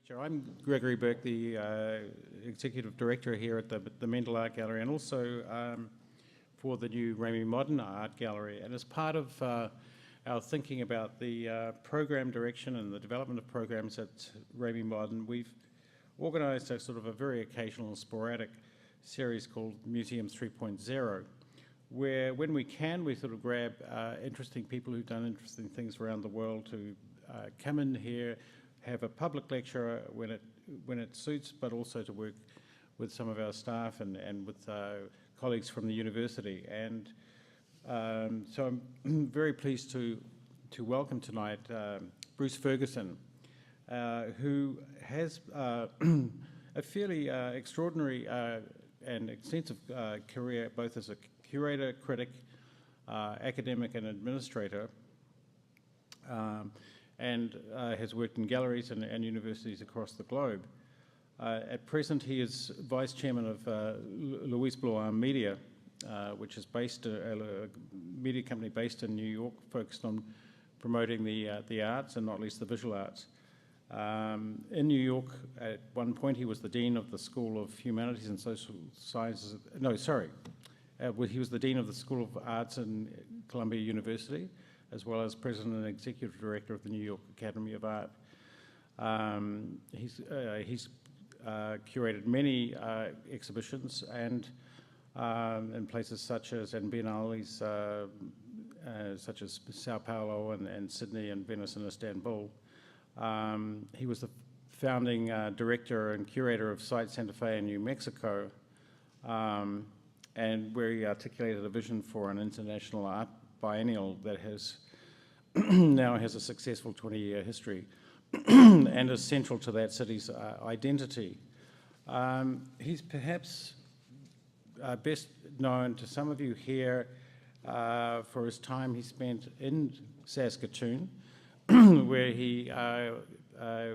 Sure. I'm Gregory Burke, the Executive Director here at the Mendel Art Gallery, and also for the new Ramey Modern Art Gallery. And as part of our thinking about the program direction and the development of programs at Ramey Modern, we've organised a sort of a very occasional and sporadic series called Museums 3.0, where when we can, we sort of grab interesting people who've done interesting things around the world to come in here, have a public lecture when it suits, but also to work with some of our staff and with colleagues from the university. And so I'm very pleased to welcome tonight Bruce Ferguson, who has a fairly extraordinary and extensive career, both as a curator, critic, academic and administrator, and has worked in galleries and universities across the globe. At present, he is Vice Chairman of Louis Blouin Media, which is based a media company based in New York, focused on promoting the arts and not least the visual arts. In New York, at one point, he was the Dean of the School of Humanities and Social Sciences. No, sorry. He was the Dean of the School of Arts in Columbia University, as well as President and Executive Director of the New York Academy of Art. He's curated many exhibitions and in places such as, and biennales, such as Sao Paulo and Sydney and Venice and Istanbul. He was the founding director and curator of Site Santa Fe in New Mexico, and where he articulated a vision for an international art biennial that has now has a successful 20-year history and is central to that city's identity. He's perhaps best known to some of you here for his time he spent in Saskatoon, where he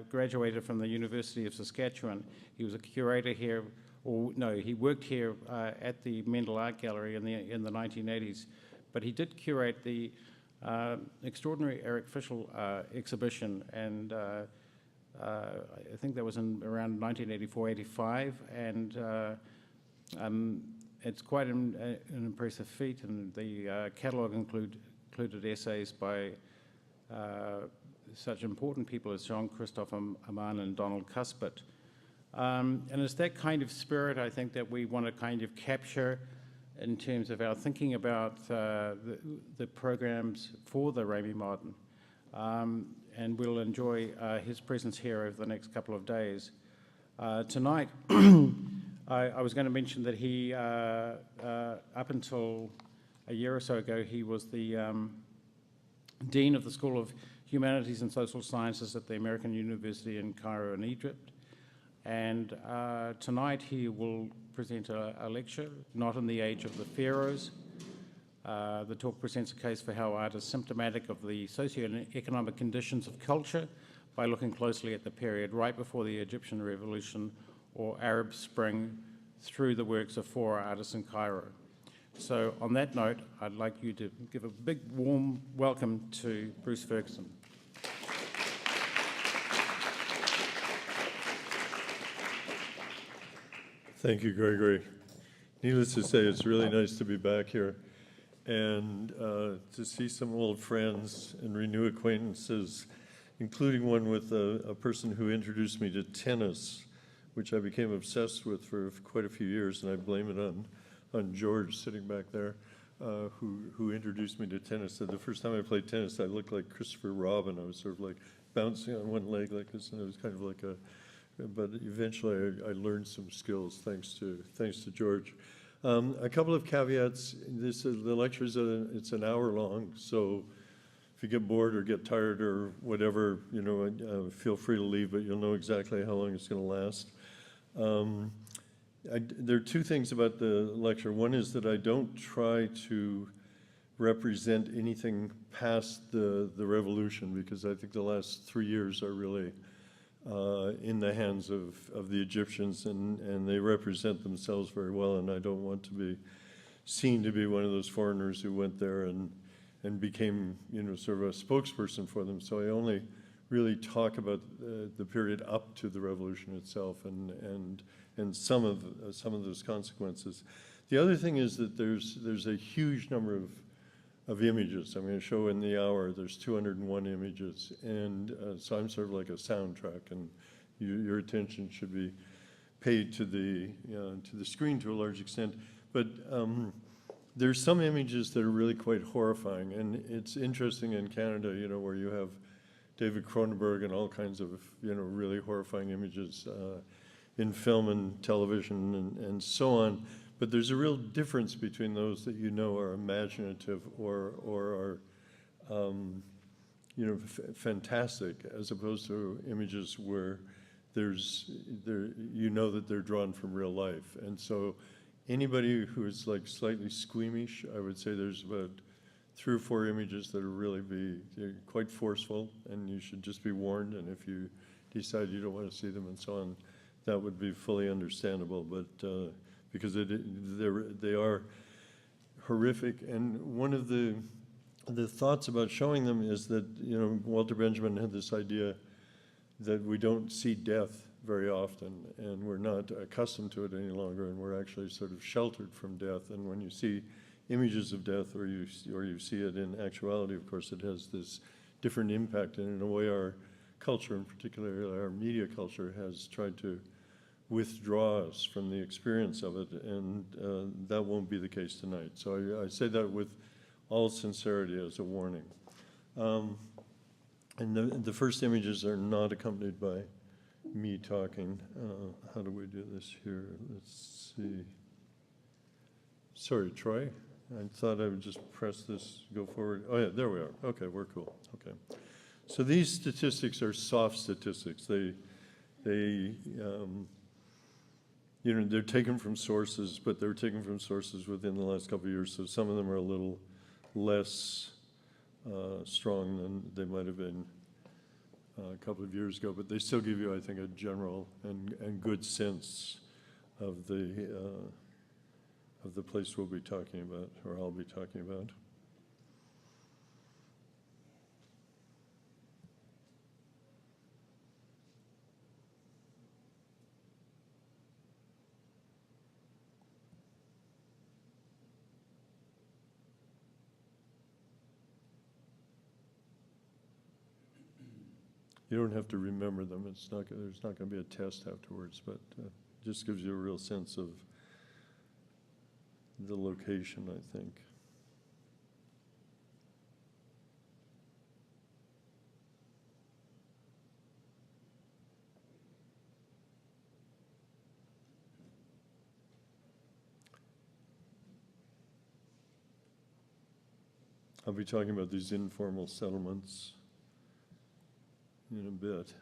graduated from the University of Saskatchewan. He was a curator here, or no, he worked here at the Mendel Art Gallery in the 1980s, but he did curate the extraordinary Eric Fischl exhibition, and I think that was in around 1984-85, and it's quite an impressive feat, and the catalogue included essays by such important people as Jean-Christophe Amann and Donald Cuthbert. And it's that kind of spirit, I think, that we want to kind of capture in terms of our thinking about the programs for the Ramey Modern. And we'll enjoy his presence here over the next couple of days. Tonight, I was going to mention that he, up until a year or so ago, he was the Dean of the School of Humanities and Social Sciences at the American University in Cairo in Egypt. And tonight he will present a lecture, Not in the Age of the Pharaohs. The talk presents a case for how art is symptomatic of the socio-economic conditions of culture by looking closely at the period right before the Egyptian Revolution or Arab Spring through the works of four artists in Cairo. So on that note, I'd like you to give a big warm welcome to Bruce Ferguson. Thank you, Gregory. Needless to say, it's really nice to be back here and to see some old friends and renew acquaintances, including one with a person who introduced me to tennis, which I became obsessed with for quite a few years, and I blame it on George sitting back there, who introduced me to tennis. So the first time I played tennis, I looked like Christopher Robin. I was sort of like bouncing on one leg like this, and it was kind of like but eventually I learned some skills thanks to George. A couple of caveats. The lecture it's an hour long, so if you get bored or get tired or whatever, feel free to leave, but you'll know exactly how long it's going to last. There are two things about the lecture. One is that I don't try to represent anything past the revolution, because I think the last 3 years are really in the hands of the Egyptians, and they represent themselves very well, and I don't want to be seen to be one of those foreigners who went there and became, sort of a spokesperson for them. So I only really talk about the period up to the revolution itself and some of those consequences. The other thing is that there's a huge number of images. I'm going to show in the hour there's 201 images, and so I'm sort of like a soundtrack, and your attention should be paid to the screen to a large extent. But there's some images that are really quite horrifying, and it's interesting in Canada, you know, where you have David Cronenberg and all kinds of, you know, really horrifying images in film and television and so on. But there's a real difference between those that you know are imaginative or are, you know, fantastic, as opposed to images where you know that they're drawn from real life. And so anybody who is like slightly squeamish, I would say there's about 3 or 4 images that are really they're quite forceful, and you should just be warned. And if you decide you don't want to see them and so on, that would be fully understandable. But because they are horrific, and one of the thoughts about showing them is that, you know, Walter Benjamin had this idea that we don't see death very often, and we're not accustomed to it any longer, and we're actually sort of sheltered from death. And when you see images of death, or you see it in actuality, of course, it has this different impact. And in a way, our culture, in particular our media culture, has tried to withdraw us from the experience of it, and that won't be the case tonight. So I say that with all sincerity as a warning. And the first images are not accompanied by me talking. How do we do this here? Let's see. Sorry, Troy. I thought I would just press this, go forward. Oh yeah, there we are. Okay, we're cool. Okay. So these statistics are soft statistics. They you know, they're taken from sources, but they're taken from sources within the last couple of years. So some of them are a little less strong than they might have been a couple of years ago, but they still give you, I think, a general and good sense of the place we'll be talking about, or I'll be talking about. You don't have to remember them. There's not going to be a test afterwards, but it just gives you a real sense of the location, I think. I'll be talking about these informal settlements in a bit.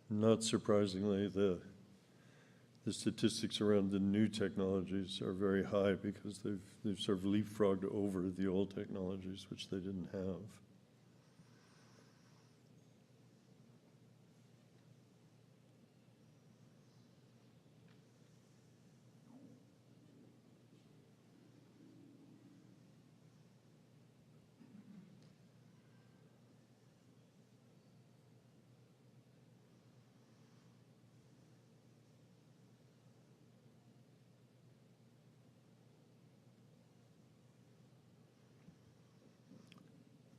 Not surprisingly, the statistics around the new technologies are very high because they've sort of leapfrogged over the old technologies, which they didn't have.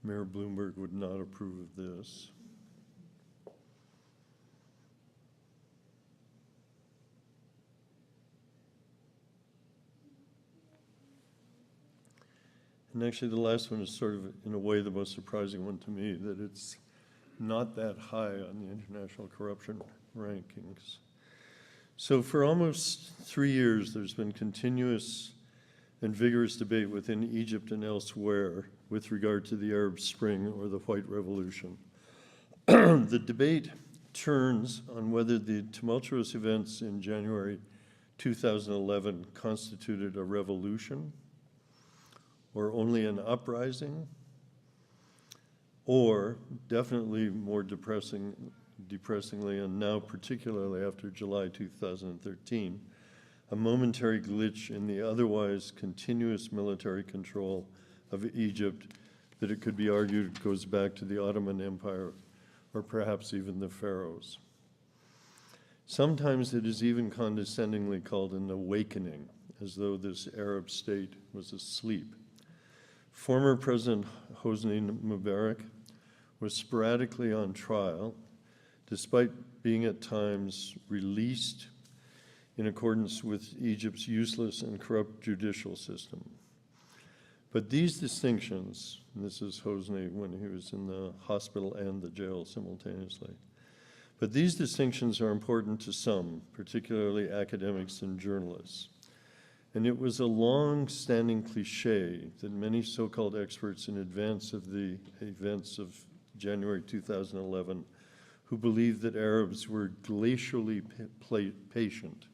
Mayor Bloomberg would not approve of this. And actually the last one is sort of, in a way, the most surprising one to me, that it's not that high on the international corruption rankings. So for almost 3 years, there's been continuous and vigorous debate within Egypt and elsewhere with regard to the Arab Spring or the White Revolution. The debate turns on whether the tumultuous events in January 2011 constituted a revolution or only an uprising, or definitely more depressingly, and now particularly after July 2013, a momentary glitch in the otherwise continuous military control of Egypt that it could be argued goes back to the Ottoman Empire or perhaps even the Pharaohs. Sometimes it is even condescendingly called an awakening, as though this Arab state was asleep. Former President Hosni Mubarak was sporadically on trial, despite being at times released in accordance with Egypt's useless and corrupt judicial system. But these distinctions, and this is Hosni when he was in the hospital and the jail simultaneously, but these distinctions are important to some, particularly academics and journalists. And it was a long-standing cliche that many so-called experts in advance of the events of January 2011 who believed that Arabs were glacially patient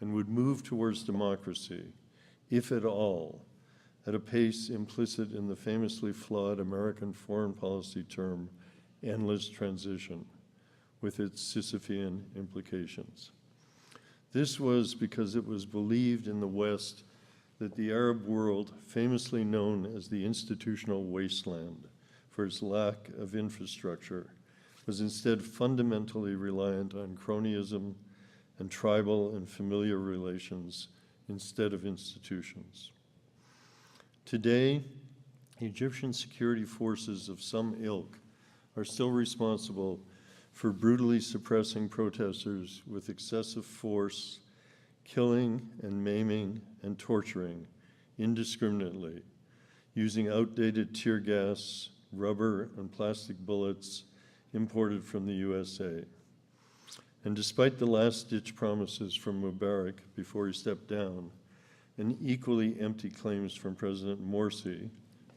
and would move towards democracy, if at all, at a pace implicit in the famously flawed American foreign policy term, endless transition, with its Sisyphean implications. This was because it was believed in the West that the Arab world, famously known as the institutional wasteland for its lack of infrastructure, was instead fundamentally reliant on cronyism and tribal and familiar relations instead of institutions. Today, Egyptian security forces of some ilk are still responsible for brutally suppressing protesters with excessive force, killing and maiming and torturing indiscriminately, using outdated tear gas, rubber, and plastic bullets imported from the USA. And despite the last-ditch promises from Mubarak before he stepped down, and equally empty claims from President Morsi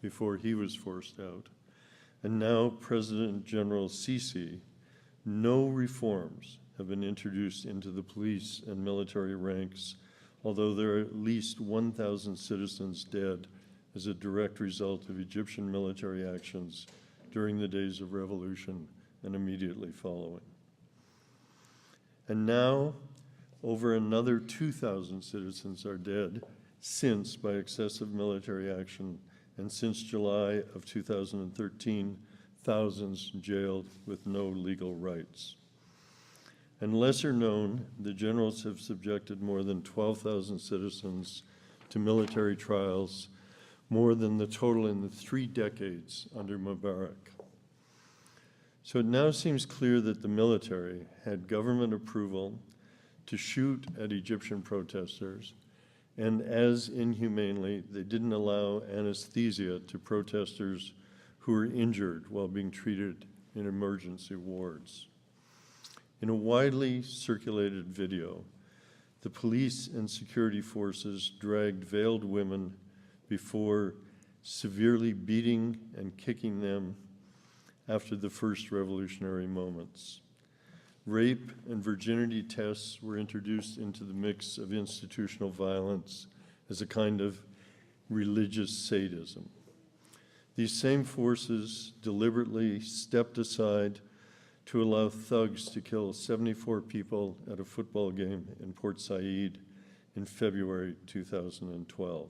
before he was forced out, and now President General Sisi, no reforms have been introduced into the police and military ranks, although there are at least 1,000 citizens dead as a direct result of Egyptian military actions during the days of revolution and immediately following. And now, over another 2,000 citizens are dead since by excessive military action, and since July of 2013, thousands jailed with no legal rights. And lesser known, the generals have subjected more than 12,000 citizens to military trials, more than the total in the 3 decades under Mubarak. So it now seems clear that the military had government approval to shoot at Egyptian protesters, and as inhumanely, they didn't allow anesthesia to protesters who were injured while being treated in emergency wards. In a widely circulated video, the police and security forces dragged veiled women before severely beating and kicking them after the first revolutionary moments. Rape and virginity tests were introduced into the mix of institutional violence as a kind of religious sadism. These same forces deliberately stepped aside to allow thugs to kill 74 people at a football game in Port Said in February 2012.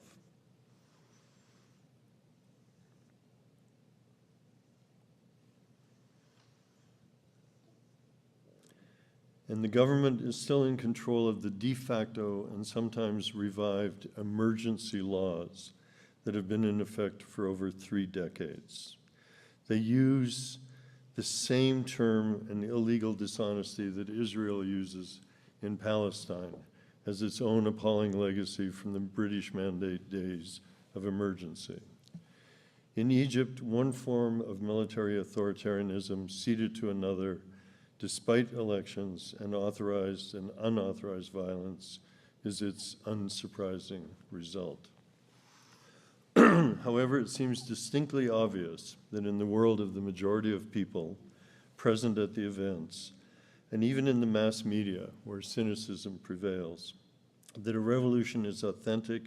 And the government is still in control of the de facto and sometimes revived emergency laws that have been in effect for over 3 decades. They use the same term and illegal dishonesty that Israel uses in Palestine as its own appalling legacy from the British Mandate days of emergency. In Egypt, one form of military authoritarianism ceded to another despite elections and authorized and unauthorized violence is its unsurprising result. However, it seems distinctly obvious that in the world of the majority of people present at the events, and even in the mass media where cynicism prevails, that a revolution is authentic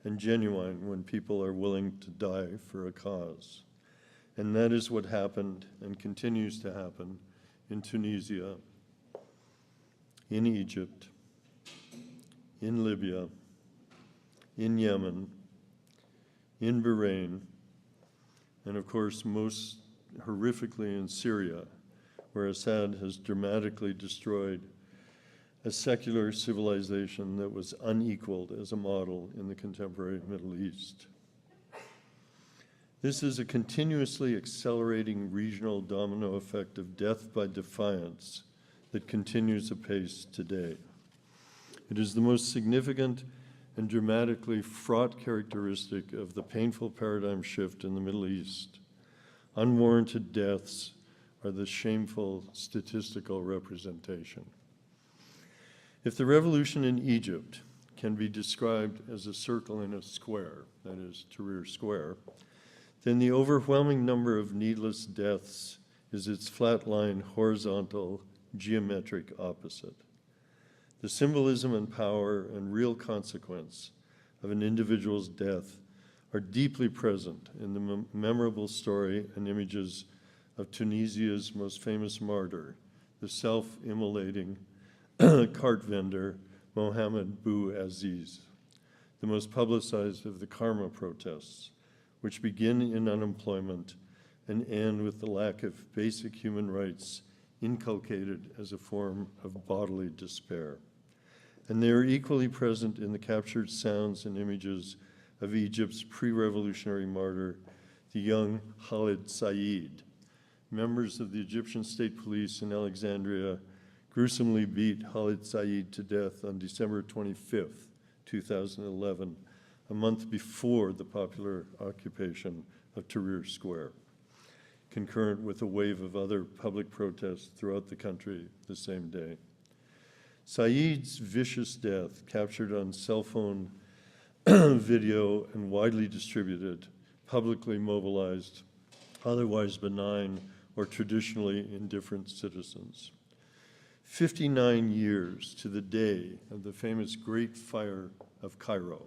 and genuine when people are willing to die for a cause. And that is what happened and continues to happen in Tunisia, in Egypt, in Libya, in Yemen, in Bahrain, and of course most horrifically in Syria, where Assad has dramatically destroyed a secular civilization that was unequaled as a model in the contemporary Middle East. This is a continuously accelerating regional domino effect of death by defiance that continues apace today. It is the most significant and dramatically fraught characteristic of the painful paradigm shift in the Middle East. Unwarranted deaths are the shameful statistical representation. If the revolution in Egypt can be described as a circle in a square, that is, Tahrir Square, then the overwhelming number of needless deaths is its flatline, horizontal, geometric opposite. The symbolism and power and real consequence of an individual's death are deeply present in the memorable story and images of Tunisia's most famous martyr, the self-immolating cart vendor Mohamed Bou Aziz, the most publicized of the Karma protests, which begin in unemployment and end with the lack of basic human rights inculcated as a form of bodily despair. And they are equally present in the captured sounds and images of Egypt's pre-revolutionary martyr, the young Khalid Said. Members of the Egyptian state police in Alexandria gruesomely beat Khalid Said to death on December 25th, 2011, a month before the popular occupation of Tahrir Square, concurrent with a wave of other public protests throughout the country the same day. Said's vicious death, captured on cell phone video and widely distributed, publicly mobilized, otherwise benign or traditionally indifferent citizens. 59 years to the day of the famous Great Fire of Cairo,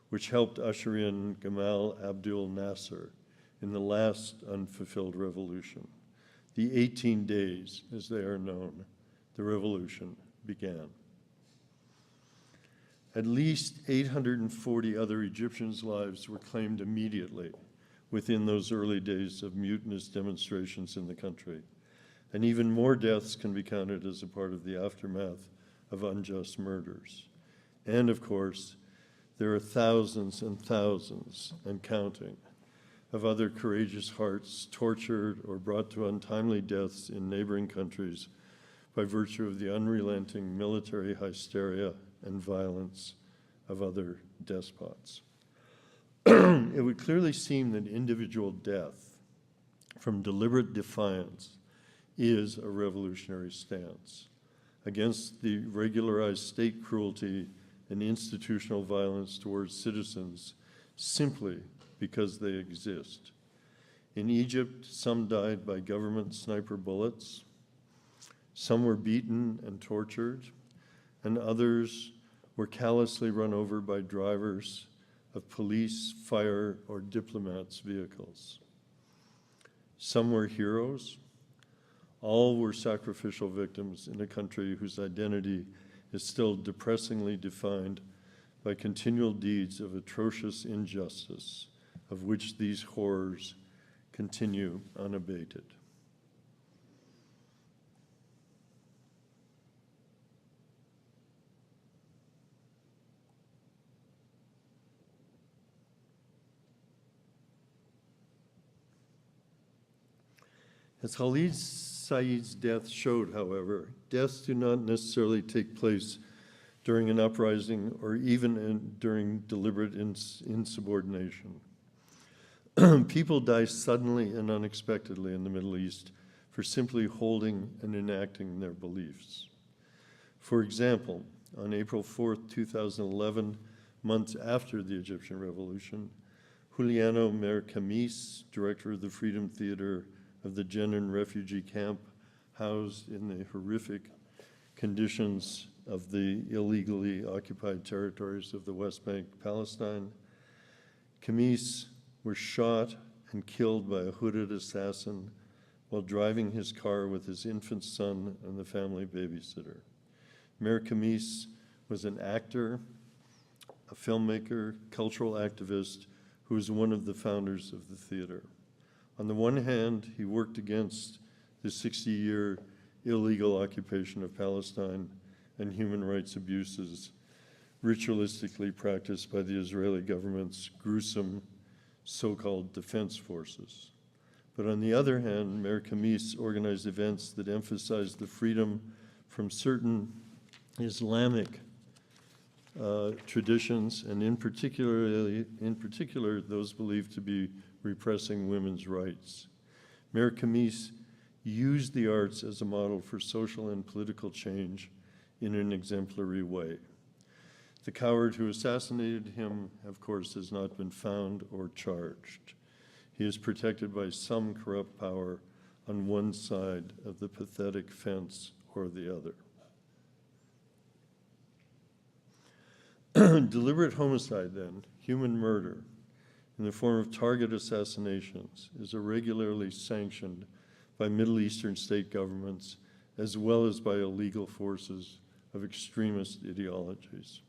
which helped usher in Gamal Abdel Nasser in the last unfulfilled revolution. The 18 days, as they are known, the revolution began. At least 840 other Egyptians' lives were claimed immediately within those early days of mutinous demonstrations in the country. And even more deaths can be counted as a part of the aftermath of unjust murders. And of course, there are thousands and thousands, and counting, of other courageous hearts tortured or brought to untimely deaths in neighboring countries by virtue of the unrelenting military hysteria and violence of other despots. It would clearly seem that individual death from deliberate defiance is a revolutionary stance against the regularized state cruelty and institutional violence towards citizens simply because they exist. In Egypt, some died by government sniper bullets, some were beaten and tortured, and others were callously run over by drivers of police, fire, or diplomats' vehicles. Some were heroes. All were sacrificial victims in a country whose identity is still depressingly defined by continual deeds of atrocious injustice, of which these horrors continue unabated. As Khalid Said's death showed, however, deaths do not necessarily take place during an uprising or even during deliberate insubordination. People die suddenly and unexpectedly in the Middle East for simply holding and enacting their beliefs. For example, on April 4th, 2011, months after the Egyptian Revolution, Juliano Mercamis, director of the Freedom Theater of the Jenin refugee camp, housed in the horrific conditions of the illegally occupied territories of the West Bank, Palestine. Camis was shot and killed by a hooded assassin while driving his car with his infant son and the family babysitter. Mayor Camis was an actor, a filmmaker, cultural activist, who was one of the founders of the theater. On the one hand, he worked against the 60-year illegal occupation of Palestine and human rights abuses ritualistically practiced by the Israeli government's gruesome so-called defense forces. But on the other hand, Mayor Khamis organized events that emphasized the freedom from certain Islamic traditions, and in particular, those believed to be repressing women's rights. Mayor Khamis used the arts as a model for social and political change in an exemplary way. The coward who assassinated him, of course, has not been found or charged. He is protected by some corrupt power on one side of the pathetic fence or the other. Deliberate homicide, then, human murder, in the form of target assassinations, is irregularly sanctioned by Middle Eastern state governments as well as by illegal forces of extremist ideologies.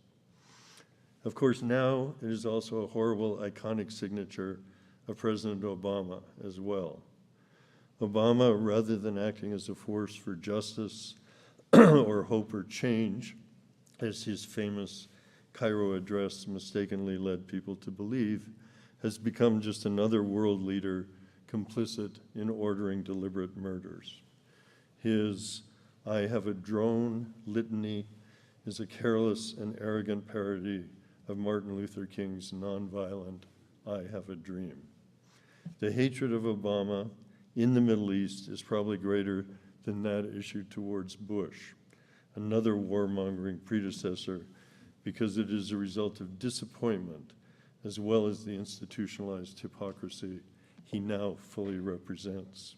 Of course, now it is also a horrible, iconic signature of President Obama as well. Obama, rather than acting as a force for justice or hope or change, as his famous Cairo address mistakenly led people to believe, has become just another world leader complicit in ordering deliberate murders. His "I have a drone" litany is a careless and arrogant parody of Martin Luther King's nonviolent "I have a dream." The hatred of Obama in the Middle East is probably greater than that issued towards Bush, another warmongering predecessor, because it is a result of disappointment as well as the institutionalized hypocrisy he now fully represents.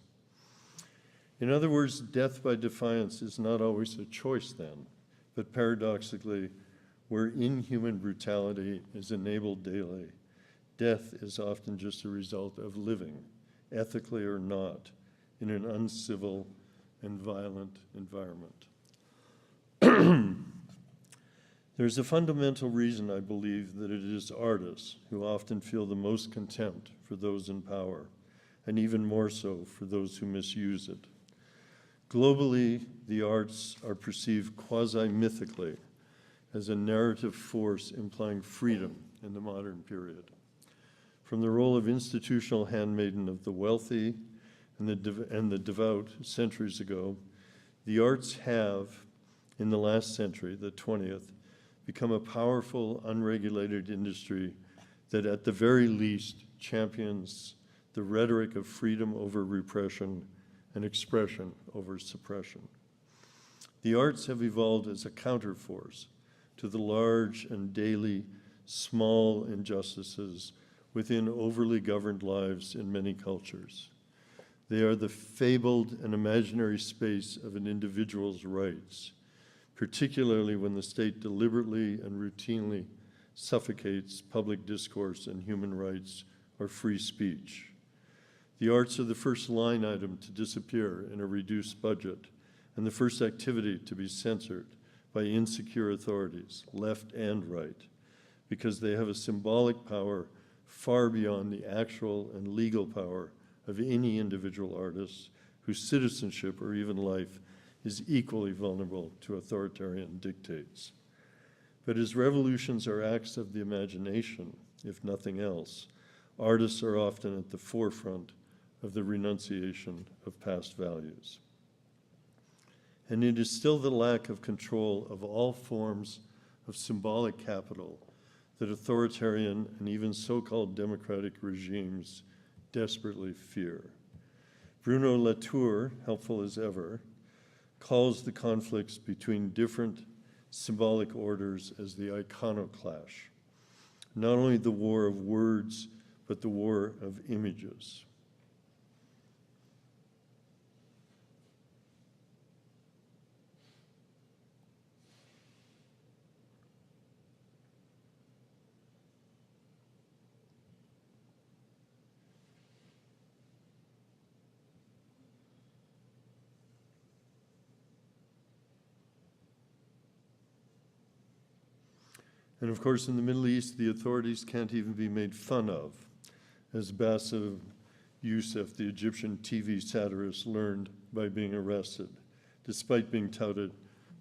In other words, death by defiance is not always a choice then, but paradoxically, where inhuman brutality is enabled daily, death is often just a result of living, ethically or not, in an uncivil and violent environment. There's a fundamental reason, I believe, that it is artists who often feel the most contempt for those in power, and even more so for those who misuse it. Globally, the arts are perceived quasi-mythically as a narrative force implying freedom in the modern period. From the role of institutional handmaiden of the wealthy and the devout centuries ago, the arts have, in the last century, the 20th, become a powerful, unregulated industry that at the very least champions the rhetoric of freedom over repression and expression over suppression. The arts have evolved as a counterforce to the large and daily small injustices within overly governed lives in many cultures. They are the fabled and imaginary space of an individual's rights, particularly when the state deliberately and routinely suffocates public discourse and human rights or free speech. The arts are the first line item to disappear in a reduced budget and the first activity to be censored by insecure authorities, left and right, because they have a symbolic power far beyond the actual and legal power of any individual artist whose citizenship or even life is equally vulnerable to authoritarian dictates. But as revolutions are acts of the imagination, if nothing else, artists are often at the forefront of the renunciation of past values. And it is still the lack of control of all forms of symbolic capital that authoritarian and even so-called democratic regimes desperately fear. Bruno Latour, helpful as ever, calls the conflicts between different symbolic orders as the iconoclash, not only the war of words, but the war of images. And of course, in the Middle East, the authorities can't even be made fun of, as Bassem Youssef, the Egyptian TV satirist, learned by being arrested, despite being touted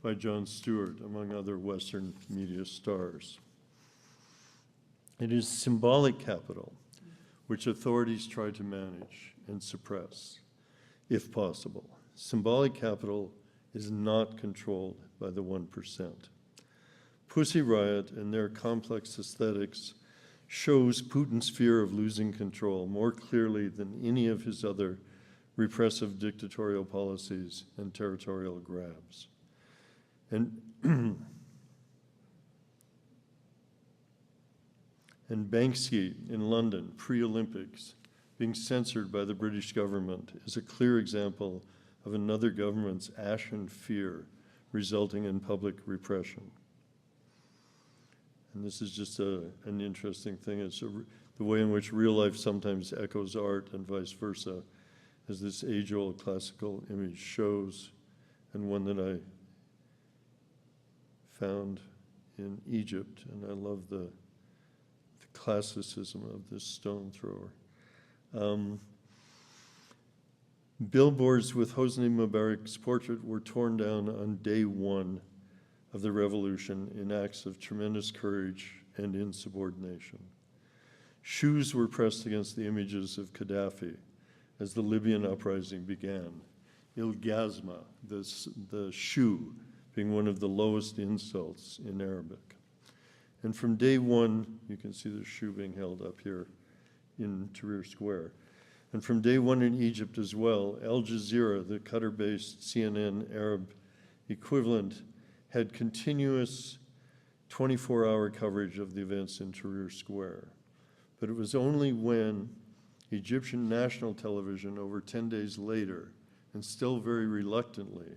by Jon Stewart, among other Western media stars. It is symbolic capital, which authorities try to manage and suppress, if possible. Symbolic capital is not controlled by the 1%. Pussy Riot and their complex aesthetics shows Putin's fear of losing control more clearly than any of his other repressive dictatorial policies and territorial grabs. And Banksy in London, pre-Olympics, being censored by the British government is a clear example of another government's ashen fear resulting in public repression. And this is just an interesting thing. It's the way in which real life sometimes echoes art and vice versa, as this age-old classical image shows, and one that I found in Egypt, and I love the classicism of this stone thrower. Billboards with Hosni Mubarak's portrait were torn down on day one of the revolution in acts of tremendous courage and insubordination. Shoes were pressed against the images of Gaddafi as the Libyan uprising began. Il Ghazma, the shoe, being one of the lowest insults in Arabic. And from day one, you can see the shoe being held up here in Tahrir Square. And from day one in Egypt as well, Al Jazeera, the Qatar-based CNN Arab equivalent, had continuous 24-hour coverage of the events in Tahrir Square. But it was only when Egyptian national television, over 10 days later, and still very reluctantly,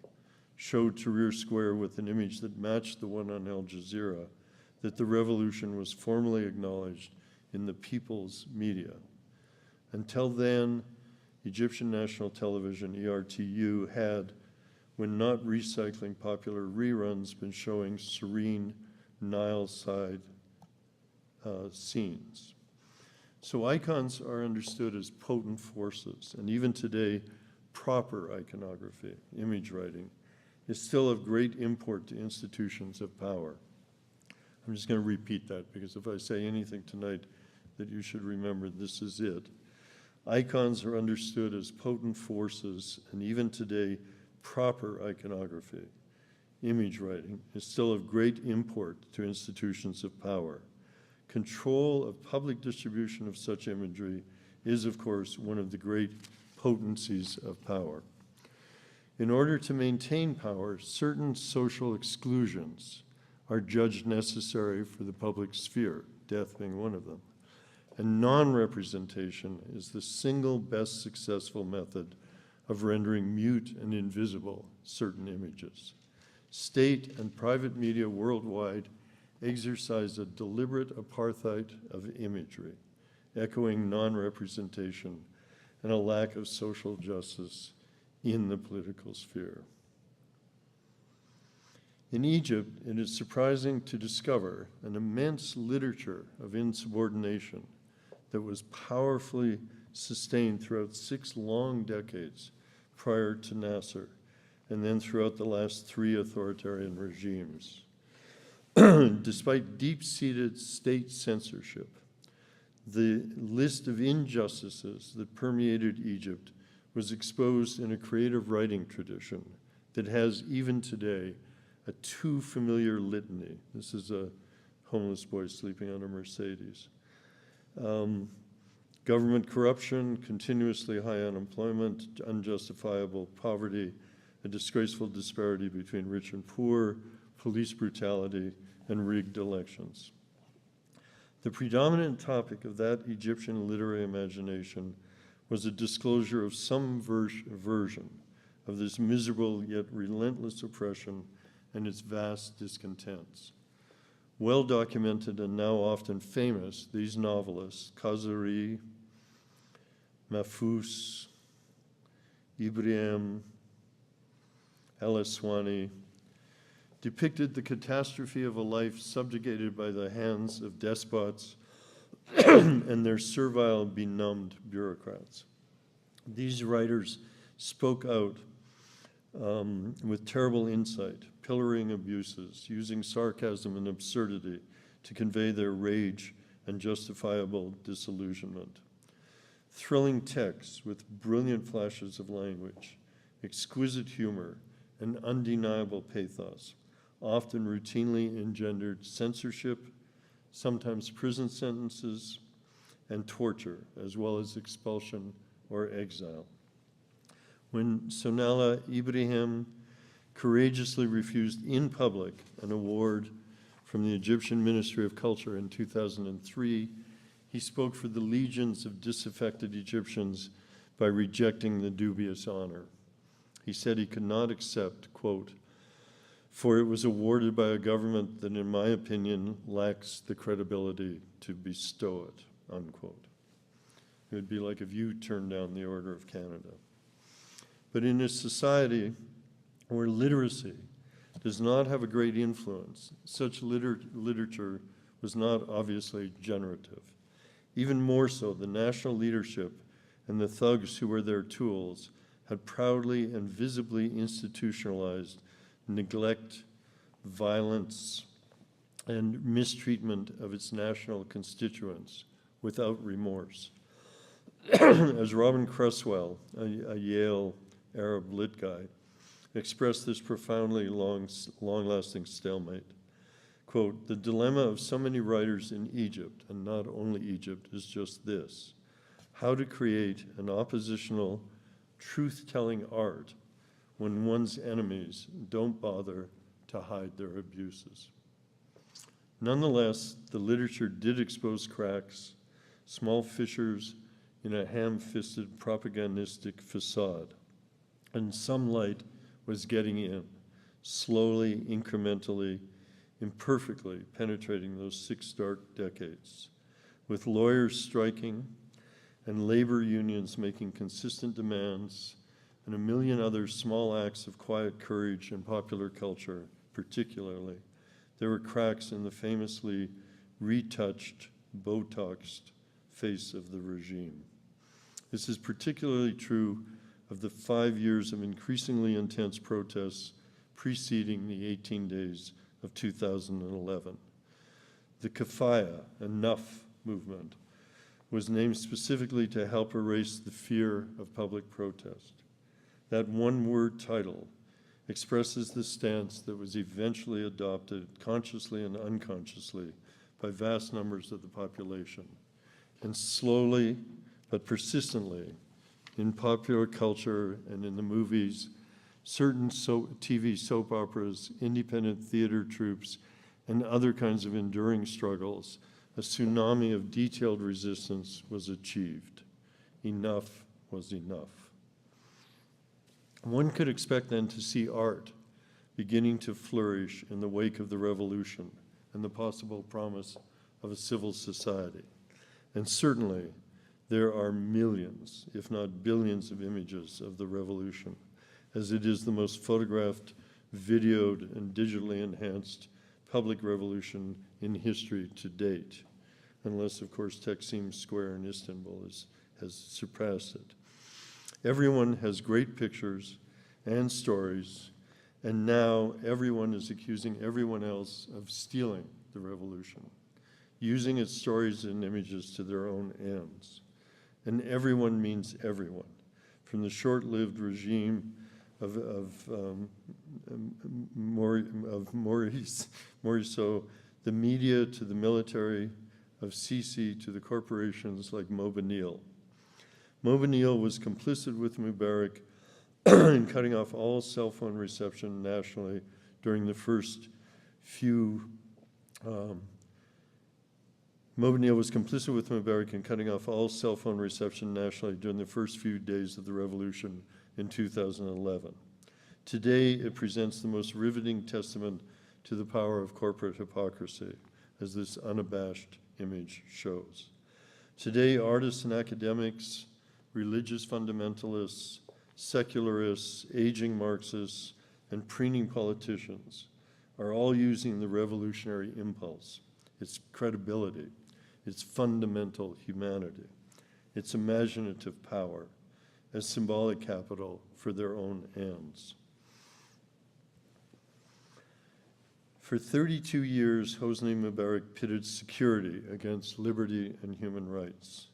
showed Tahrir Square with an image that matched the one on Al Jazeera, that the revolution was formally acknowledged in the people's media. Until then, Egyptian national television, ERTU, had, when not recycling popular reruns, been showing serene Nile-side scenes. So icons are understood as potent forces, and even today, proper iconography, image writing, is still of great import to institutions of power. I'm just going to repeat that, because if I say anything tonight that you should remember, this is it. Icons are understood as potent forces, and even today, proper iconography, image writing, is still of great import to institutions of power. Control of public distribution of such imagery is, of course, one of the great potencies of power. In order to maintain power, certain social exclusions are judged necessary for the public sphere, death being one of them. And non-representation is the single best successful method of rendering mute and invisible certain images. State and private media worldwide exercise a deliberate apartheid of imagery, echoing non-representation and a lack of social justice in the political sphere. In Egypt, it is surprising to discover an immense literature of insubordination that was powerfully sustained throughout 6 long decades prior to Nasser, and then throughout the last 3 authoritarian regimes. Despite deep-seated state censorship, the list of injustices that permeated Egypt was exposed in a creative writing tradition that has, even today, a too familiar litany. This is a homeless boy sleeping on a Mercedes. Government corruption, continuously high unemployment, unjustifiable poverty, a disgraceful disparity between rich and poor, police brutality, and rigged elections. The predominant topic of that Egyptian literary imagination was a disclosure of some version of this miserable yet relentless oppression and its vast discontents. Well documented and now often famous, these novelists, Khazari, Mahfouz, Ibrahim, al-Aswani, depicted the catastrophe of a life subjugated by the hands of despots and their servile, benumbed bureaucrats. These writers spoke out with terrible insight, pillorying abuses, using sarcasm and absurdity to convey their rage and justifiable disillusionment. Thrilling texts with brilliant flashes of language, exquisite humor, and undeniable pathos often routinely engendered censorship, sometimes prison sentences, and torture, as well as expulsion or exile. When Sonala Ibrahim courageously refused in public an award from the Egyptian Ministry of Culture in 2003, he spoke for the legions of disaffected Egyptians by rejecting the dubious honor. He said he could not accept, quote, "For it was awarded by a government that, in my opinion, lacks the credibility to bestow it," unquote. It would be like if you turned down the Order of Canada. But in a society where literacy does not have a great influence, such literature was not obviously generative. Even more so, the national leadership and the thugs who were their tools had proudly and visibly institutionalized neglect, violence, and mistreatment of its national constituents without remorse. As Robin Cresswell, a Yale Arab lit guy, expressed this profoundly long-lasting stalemate. Quote, "The dilemma of so many writers in Egypt, and not only Egypt, is just this: how to create an oppositional, truth-telling art when one's enemies don't bother to hide their abuses." Nonetheless, the literature did expose cracks, small fissures in a ham-fisted propagandistic facade, and some light was getting in, slowly, incrementally, imperfectly penetrating those 6 dark decades, with lawyers striking and labor unions making consistent demands, and a million other small acts of quiet courage in popular culture, particularly. There were cracks in the famously retouched, Botoxed face of the regime. This is particularly true of the 5 years of increasingly intense protests preceding the 18 days of 2011. The Kafaya, Enough movement, was named specifically to help erase the fear of public protest. That one-word title expresses the stance that was eventually adopted consciously and unconsciously by vast numbers of the population, and slowly but persistently in popular culture and in the movies, certain TV soap operas, independent theater troupes, and other kinds of enduring struggles, a tsunami of detailed resistance was achieved. Enough was enough. One could expect then to see art beginning to flourish in the wake of the revolution and the possible promise of a civil society. And certainly, there are millions, if not billions, of images of the revolution, as it is the most photographed, videoed, and digitally enhanced public revolution in history to date, unless, of course, Taksim Square in Istanbul has surpassed it. Everyone has great pictures and stories, and now everyone is accusing everyone else of stealing the revolution, using its stories and images to their own ends. And everyone means everyone, from the short-lived regime of Morisot, the media to the military, of Sisi to the corporations like Mendel. Mendel was complicit with Mubarak in cutting off all cell phone reception nationally during the first few Mendel was complicit with Mubarak in cutting off all cell phone reception nationally during the first few days of the revolution in 2011. Today, it presents the most riveting testament to the power of corporate hypocrisy, as this unabashed image shows. Today, artists and academics, religious fundamentalists, secularists, aging Marxists, and preening politicians are all using the revolutionary impulse, its credibility, its fundamental humanity, its imaginative power, as symbolic capital for their own ends. For 32 years, Hosni Mubarak pitted security against liberty and human rights.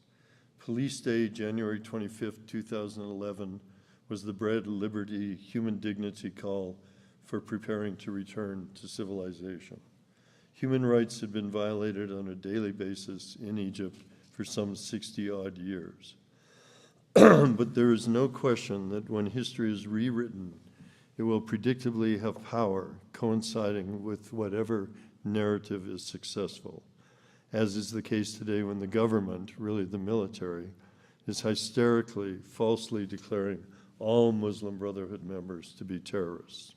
Police Day, January 25th, 2011, was the bread, liberty, human dignity call for preparing to return to civilization. Human rights had been violated on a daily basis in Egypt for some 60-odd years. But there is no question that when history is rewritten, it will predictably have power coinciding with whatever narrative is successful, as is the case today when the government, really the military, is hysterically, falsely declaring all Muslim Brotherhood members to be terrorists.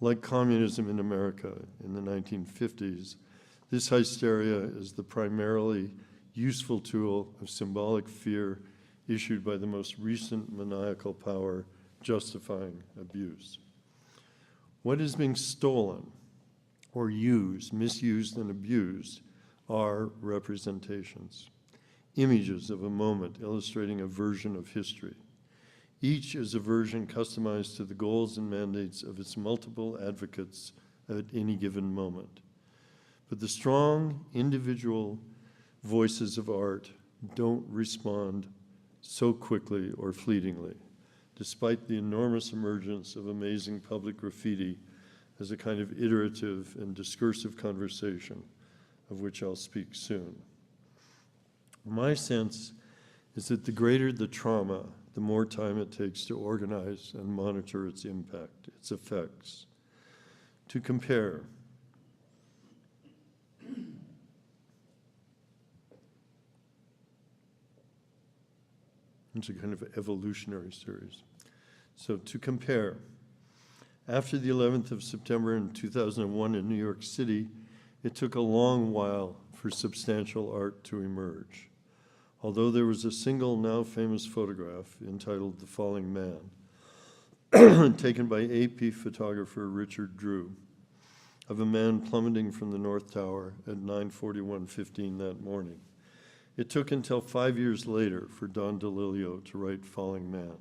Like communism in America in the 1950s, this hysteria is the primarily useful tool of symbolic fear issued by the most recent maniacal power justifying abuse. What is being stolen or used, misused, and abused are representations, images of a moment illustrating a version of history. Each is a version customized to the goals and mandates of its multiple advocates at any given moment. But the strong individual voices of art don't respond so quickly or fleetingly, despite the enormous emergence of amazing public graffiti as a kind of iterative and discursive conversation, of which I'll speak soon. My sense is that the greater the trauma, the more time it takes to organize and monitor its impact, its effects. To compare, it's a kind of evolutionary series. So to compare, after the 11th of September in 2001 in New York City, it took a long while for substantial art to emerge. Although there was a single now famous photograph entitled The Falling Man, taken by AP photographer Richard Drew, of a man plummeting from the North Tower at 9:41:15 that morning. It took until 5 years later for Don DeLillo to write Falling Man.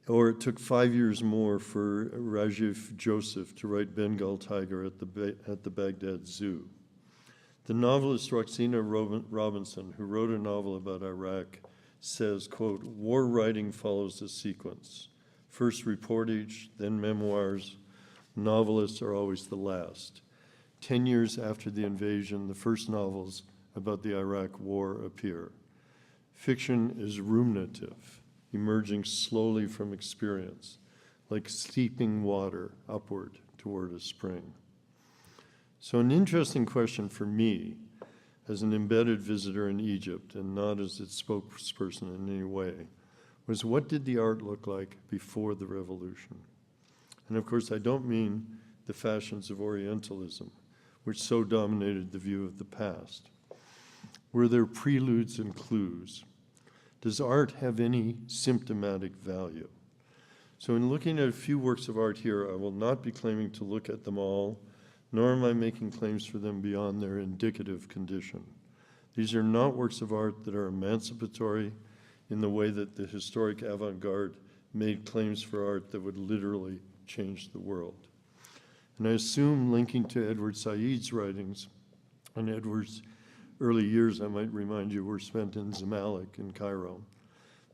Or it took 5 years more for Rajiv Joseph to write Bengal Tiger at the Baghdad Zoo. The novelist Roxana Robinson, who wrote a novel about Iraq, says, quote, "War writing follows a sequence. First reportage, then memoirs. Novelists are always the last. 10 years after the invasion, the first novels about the Iraq War appear. Fiction is ruminative, emerging slowly from experience, like steeping water upward toward a spring." So an interesting question for me, as an embedded visitor in Egypt and not as its spokesperson in any way, was what did the art look like before the revolution? And of course, I don't mean the fashions of Orientalism, which so dominated the view of the past. Were there preludes and clues? Does art have any symptomatic value? So in looking at a few works of art here, I will not be claiming to look at them all, nor am I making claims for them beyond their indicative condition. These are not works of art that are emancipatory in the way that the historic avant-garde made claims for art that would literally change the world. And I assume, linking to Edward Said's writings, and Edward's early years, I might remind you, were spent in Zamalek in Cairo,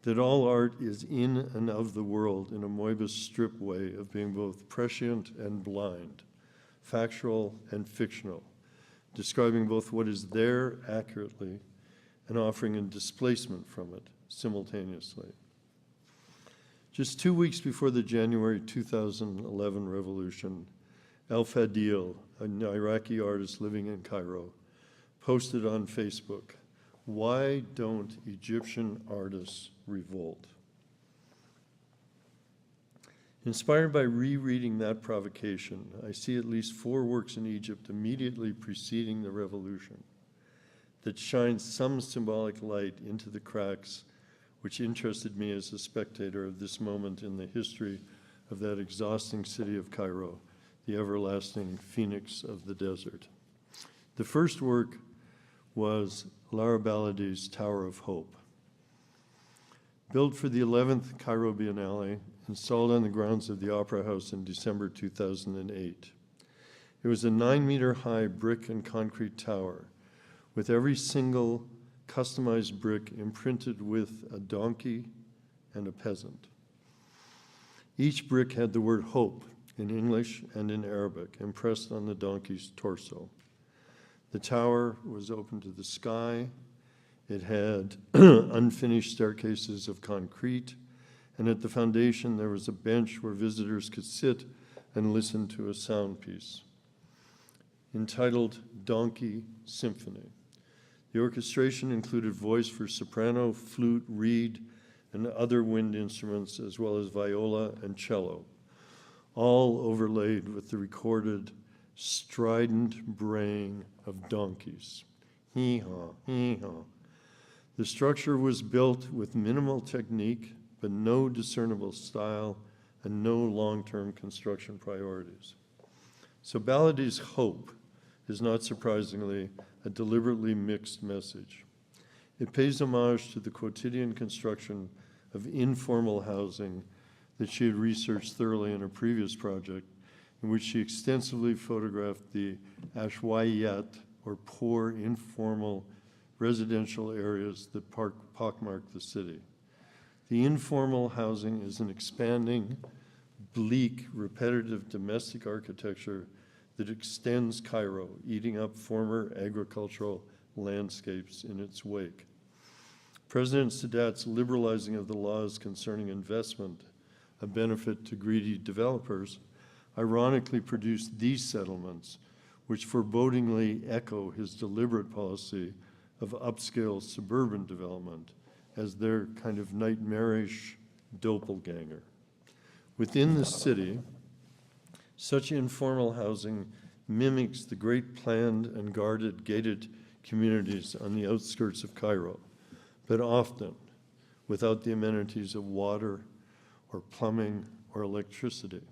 that all art is in and of the world in a Moebius strip way of being both prescient and blind, factual and fictional, describing both what is there accurately and offering a displacement from it simultaneously. Just 2 weeks before the January 2011 revolution, El Fadil, an Iraqi artist living in Cairo, posted on Facebook, "Why don't Egyptian artists revolt?" Inspired by rereading that provocation, I see at least 4 works in Egypt immediately preceding the revolution that shine some symbolic light into the cracks which interested me as a spectator of this moment in the history of that exhausting city of Cairo, the everlasting phoenix of the desert. The first work was Lara Baladi's Tower of Hope. Built for the 11th Cairo Biennale, installed on the grounds of the Opera House in December 2008. It was a 9-meter-high brick and concrete tower with every single customized brick imprinted with a donkey and a peasant. Each brick had the word hope in English and in Arabic impressed on the donkey's torso. The tower was open to the sky. It had unfinished staircases of concrete, and at the foundation there was a bench where visitors could sit and listen to a sound piece entitled Donkey Symphony. The orchestration included voice for soprano, flute, reed, and other wind instruments, as well as viola and cello, all overlaid with the recorded strident braying of donkeys. Hee-haw, hee-haw. The structure was built with minimal technique, but no discernible style and no long-term construction priorities. So Baladi's hope is not surprisingly a deliberately mixed message. It pays homage to the quotidian construction of informal housing that she had researched thoroughly in a previous project, in which she extensively photographed the ashwayat, or poor, informal residential areas that pockmark the city. The informal housing is an expanding, bleak, repetitive domestic architecture that extends Cairo, eating up former agricultural landscapes in its wake. President Sadat's liberalizing of the laws concerning investment, a benefit to greedy developers, ironically produced these settlements, which forebodingly echo his deliberate policy of upscale suburban development as their kind of nightmarish doppelganger. Within the city, such informal housing mimics the great planned and guarded gated communities on the outskirts of Cairo, but often without the amenities of water or plumbing or electricity.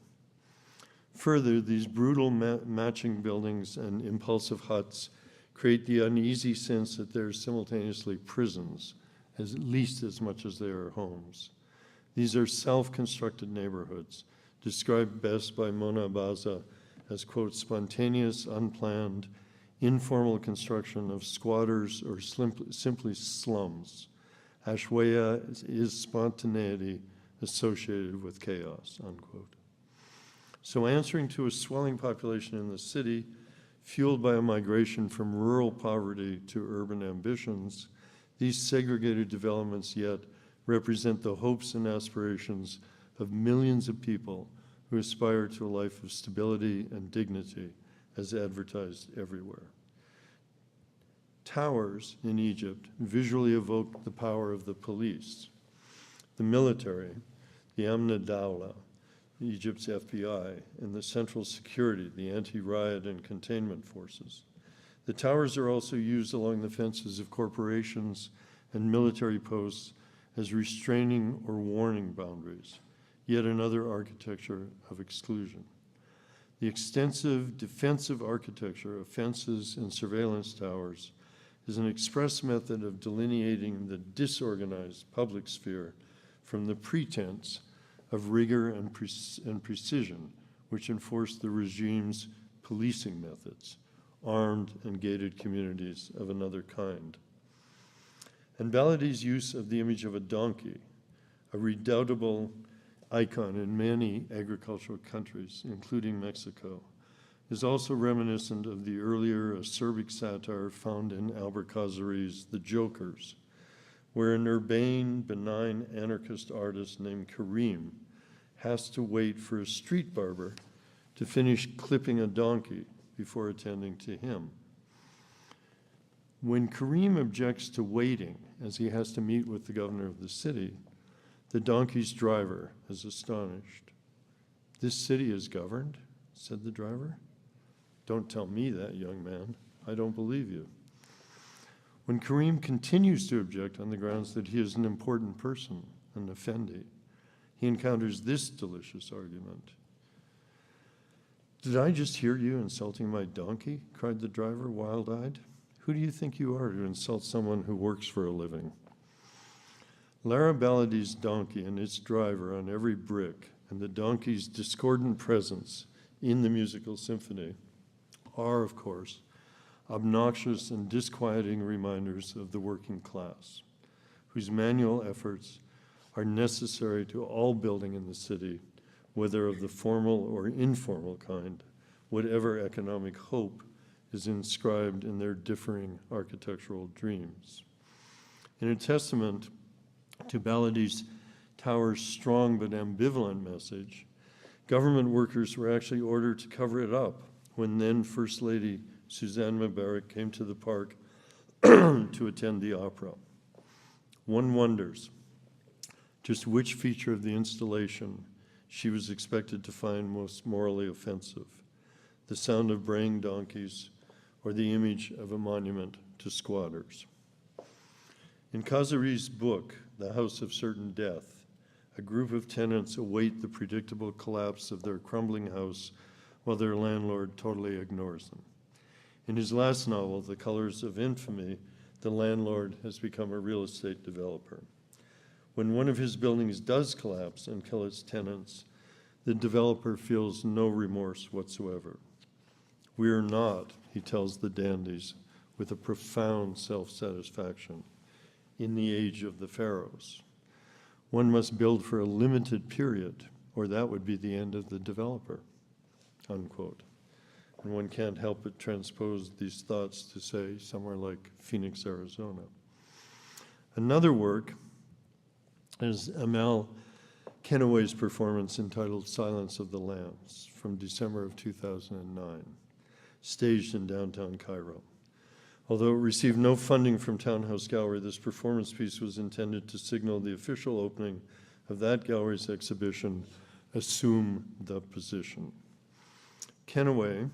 Further, these brutal matching buildings and impulsive huts create the uneasy sense that they're simultaneously prisons, at least as much as they are homes. These are self-constructed neighborhoods, described best by Mona Baza as, quote, spontaneous, unplanned, informal construction of squatters or simply slums. Ashwaya is spontaneity associated with chaos, unquote. So answering to a swelling population in the city, fueled by a migration from rural poverty to urban ambitions, these segregated developments yet represent the hopes and aspirations of millions of people who aspire to a life of stability and dignity as advertised everywhere. Towers in Egypt visually evoke the power of the police, the military, the Amna Dawla, Egypt's FBI, and the central security, the anti-riot and containment forces. The towers are also used along the fences of corporations and military posts as restraining or warning boundaries, yet another architecture of exclusion. The extensive defensive architecture of fences and surveillance towers is an express method of delineating the disorganized public sphere from the pretense of rigor and precision, which enforce the regime's policing methods, armed and gated communities of another kind. And Baladi's use of the image of a donkey, a redoubtable icon in many agricultural countries, including Mexico, is also reminiscent of the earlier acerbic satire found in Albert Cazaret's The Jokers, where an urbane, benign anarchist artist named Karim has to wait for a street barber to finish clipping a donkey before attending to him. When Karim objects to waiting, as he has to meet with the governor of the city, the donkey's driver is astonished. "This city is governed?" said the driver. "Don't tell me that, young man. I don't believe you." When Karim continues to object on the grounds that he is an important person, an effendi, he encounters this delicious argument. "Did I just hear you insulting my donkey?" cried the driver, wild-eyed. Who do you think you are to insult someone who works for a living? Lara Baladi's donkey and its driver on every brick, and the donkey's discordant presence in the musical symphony are, of course, obnoxious and disquieting reminders of the working class, whose manual efforts are necessary to all building in the city, whether of the formal or informal kind, whatever economic hope is inscribed in their differing architectural dreams. In a testament to Baladi's tower's strong but ambivalent message, government workers were actually ordered to cover it up when then First Lady Suzanne Mubarak came to the park to attend the opera. One wonders just which feature of the installation she was expected to find most morally offensive, the sound of braying donkeys or the image of a monument to squatters. In Kazari's book, The House of Certain Death, a group of tenants await the predictable collapse of their crumbling house while their landlord totally ignores them. In his last novel, The Colors of Infamy, the landlord has become a real estate developer. When one of his buildings does collapse and kill its tenants, the developer feels no remorse whatsoever. We are not, he tells the dandies with a profound self-satisfaction, in the age of the Pharaohs. One must build for a limited period, or that would be the end of the developer, unquote. And one can't help but transpose these thoughts to, say, somewhere like Phoenix, Arizona. Another work is Amal Kenaway's performance entitled Silence of the Lambs from December of 2009, staged in downtown Cairo. Although it received no funding from Townhouse Gallery, this performance piece was intended to signal the official opening of that gallery's exhibition, Assume the Position. Kenaway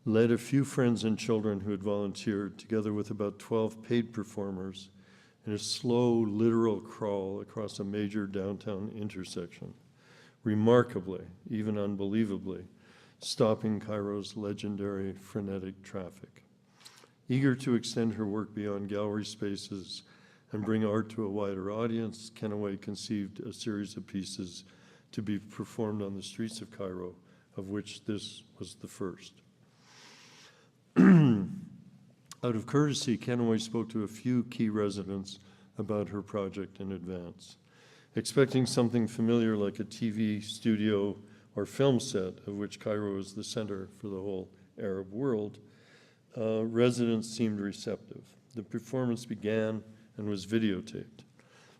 led a few friends and children who had volunteered, together with about 12 paid performers, in a slow, literal crawl across a major downtown intersection, remarkably, even unbelievably, stopping Cairo's legendary frenetic traffic. Eager to extend her work beyond gallery spaces and bring art to a wider audience, Kenaway conceived a series of pieces to be performed on the streets of Cairo, of which this was the first. Out of courtesy, Kenaway spoke to a few key residents about her project in advance. Expecting something familiar like a TV studio or film set, of which Cairo is the center for the whole Arab world, residents seemed receptive. The performance began and was videotaped.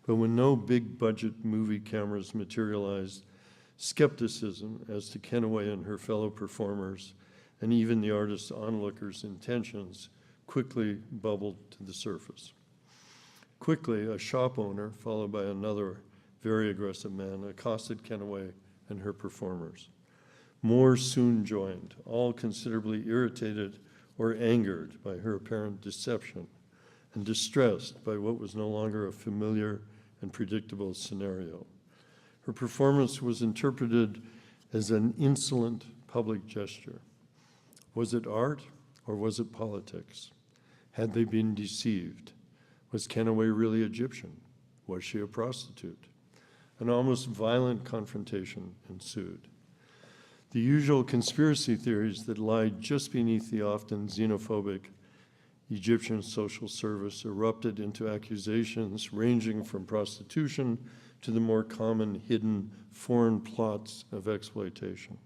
But when no big budget movie cameras materialized, skepticism as to Kenaway and her fellow performers, and even the artist's onlookers' intentions, quickly bubbled to the surface. Quickly, a shop owner, followed by another very aggressive man, accosted Kenaway and her performers. More soon joined, all considerably irritated or angered by her apparent deception and distressed by what was no longer a familiar and predictable scenario. Her performance was interpreted as an insolent public gesture. Was it art or was it politics? Had they been deceived? Was Kenaway really Egyptian? Was she a prostitute? An almost violent confrontation ensued. The usual conspiracy theories that lie just beneath the often xenophobic Egyptian social service erupted into accusations ranging from prostitution to the more common hidden foreign plots of exploitation.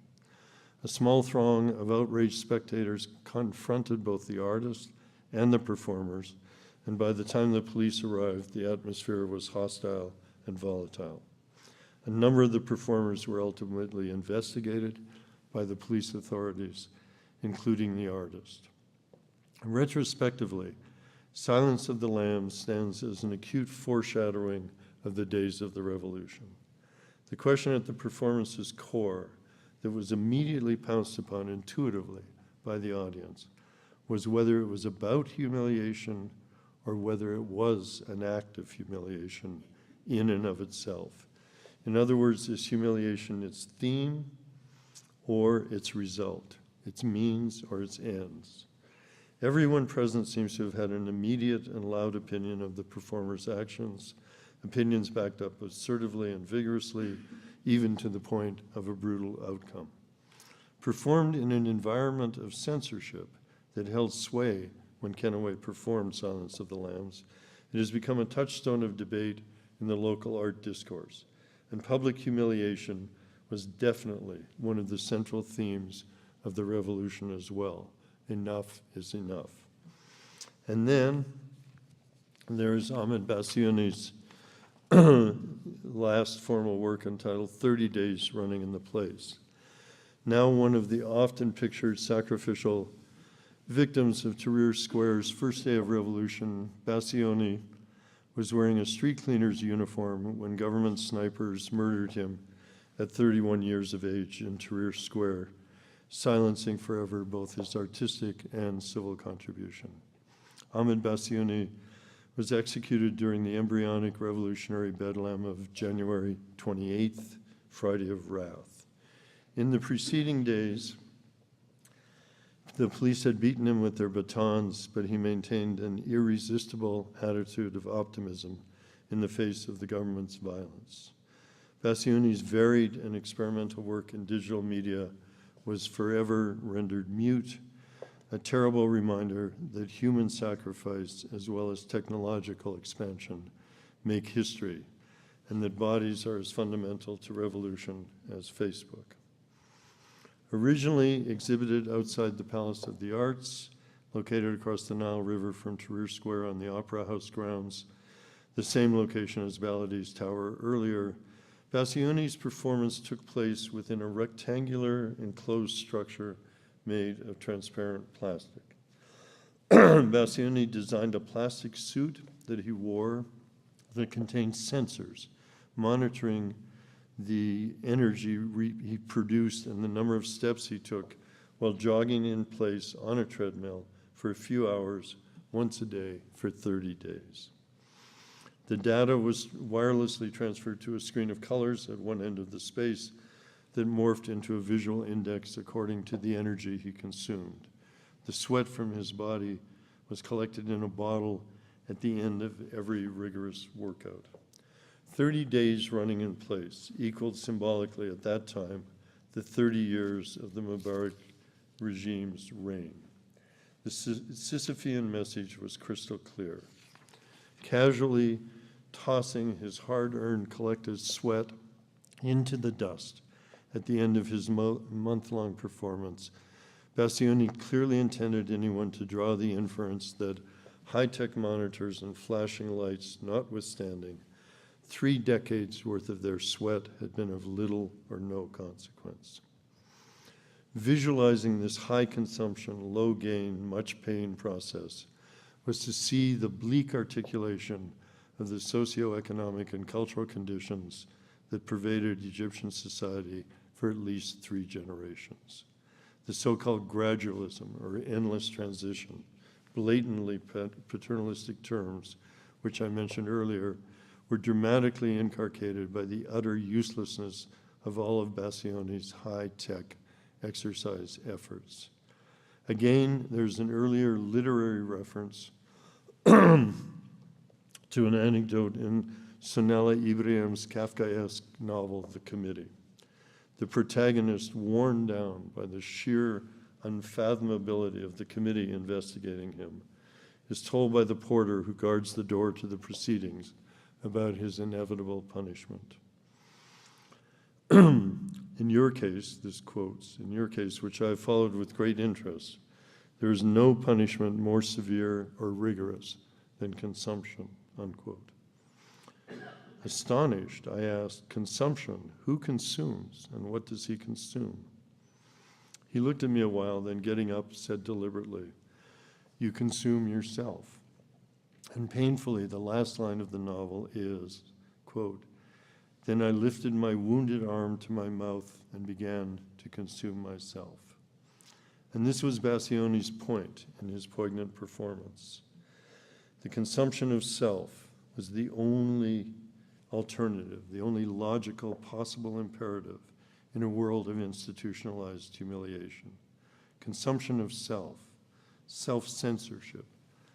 A small throng of outraged spectators confronted both the artist and the performers, and by the time the police arrived, the atmosphere was hostile and volatile. A number of the performers were ultimately investigated by the police authorities, including the artist. Retrospectively, Silence of the Lambs stands as an acute foreshadowing of the days of the revolution. The question at the performance's core that was immediately pounced upon intuitively by the audience was whether it was about humiliation or whether it was an act of humiliation in and of itself. In other words, is humiliation its theme or its result, its means or its ends? Everyone present seems to have had an immediate and loud opinion of the performer's actions, opinions backed up assertively and vigorously, even to the point of a brutal outcome. Performed in an environment of censorship that held sway when Kennaway performed Silence of the Lambs, it has become a touchstone of debate in the local art discourse, and public humiliation was definitely one of the central themes of the revolution as well. Enough is enough. And then there's Ahmed Bassiouni's last formal work entitled 30 Days Running in the Place. Now one of the often pictured sacrificial victims of Tahrir Square's first day of revolution, Bassiouni was wearing a street cleaner's uniform when government snipers murdered him at 31 years of age in Tahrir Square, silencing forever both his artistic and civil contribution. Ahmed Bassiouni was executed during the embryonic revolutionary bedlam of January 28th, Friday of Wrath. In the preceding days, the police had beaten him with their batons, but he maintained an irresistible attitude of optimism in the face of the government's violence. Bassiouni's varied and experimental work in digital media was forever rendered mute, a terrible reminder that human sacrifice as well as technological expansion make history, and that bodies are as fundamental to revolution as Facebook. Originally exhibited outside the Palace of the Arts, located across the Nile River from Tahrir Square on the Opera House grounds, the same location as Baladi's Tower earlier, Bassiouni's performance took place within a rectangular enclosed structure made of transparent plastic. Bassiouni designed a plastic suit that he wore that contained sensors monitoring the energy he produced and the number of steps he took while jogging in place on a treadmill for a few hours once a day for 30 days. The data was wirelessly transferred to a screen of colors at one end of the space that morphed into a visual index according to the energy he consumed. The sweat from his body was collected in a bottle at the end of every rigorous workout. 30 days running in place equaled symbolically at that time the 30 years of the Mubarak regime's reign. The Sisyphean message was crystal clear. Casually tossing his hard-earned collected sweat into the dust at the end of his month-long performance, Bassiouni clearly intended anyone to draw the inference that high-tech monitors and flashing lights notwithstanding, 3 decades worth of their sweat had been of little or no consequence. Visualizing this high consumption, low gain, much pain process was to see the bleak articulation of the socioeconomic and cultural conditions that pervaded Egyptian society for at least 3 generations. The so-called gradualism or endless transition, blatantly paternalistic terms, which I mentioned earlier, were dramatically incarcated by the utter uselessness of all of Bassiouni's high-tech exercise efforts. Again, there's an earlier literary reference to an anecdote in Sonala Ibrahim's Kafkaesque novel, The Committee. The protagonist, worn down by the sheer unfathomability of the committee investigating him, is told by the porter who guards the door to the proceedings about his inevitable punishment. In your case, this quotes, in your case, which I have followed with great interest, there is no punishment more severe or rigorous than consumption, unquote. Astonished, I asked, consumption, who consumes and what does he consume? He looked at me a while, then getting up, said deliberately, you consume yourself. And painfully, the last line of the novel is, quote, then I lifted my wounded arm to my mouth and began to consume myself. And this was Bassiouni's point in his poignant performance. The consumption of self was the only alternative, the only logical possible imperative in a world of institutionalized humiliation. Consumption of self, self-censorship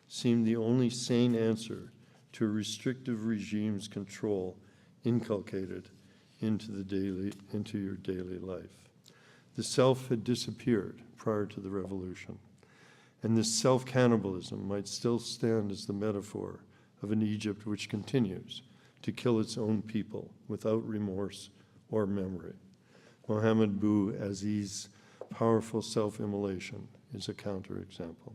seemed the only sane answer to a restrictive regime's control inculcated into your daily life. The self had disappeared prior to the revolution, and this self-cannibalism might still stand as the metaphor of an Egypt which continues to kill its own people without remorse or memory. Mohammed Bouaziz's powerful self-immolation is a counterexample.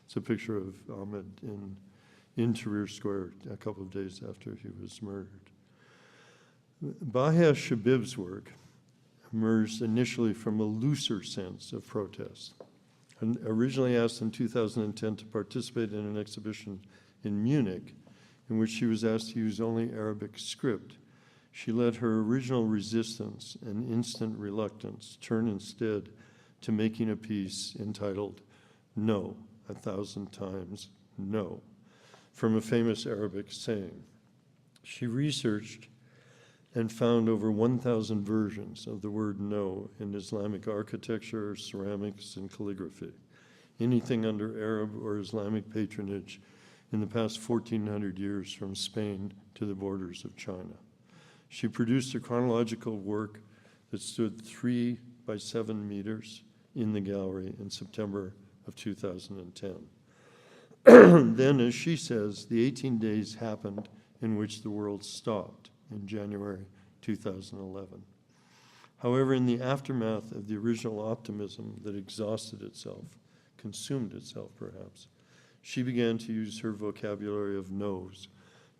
It's a picture of Ahmed in Tahrir Square a couple of days after he was murdered. Bahia Shabib's work emerged initially from a looser sense of protest. And originally asked in 2010 to participate in an exhibition in Munich, in which she was asked to use only Arabic script, she let her original resistance and instant reluctance turn instead to making a piece entitled "No, 1,000 times no," from a famous Arabic saying. She researched and found over 1,000 versions of the word no in Islamic architecture, ceramics, and calligraphy, anything under Arab or Islamic patronage in the past 1,400 years from Spain to the borders of China. She produced a chronological work that stood 3 by 7 meters in the gallery in September of 2010. Then, as she says, the 18 days happened in which the world stopped in January 2011. However, in the aftermath of the original optimism that exhausted itself, consumed itself perhaps, she began to use her vocabulary of no's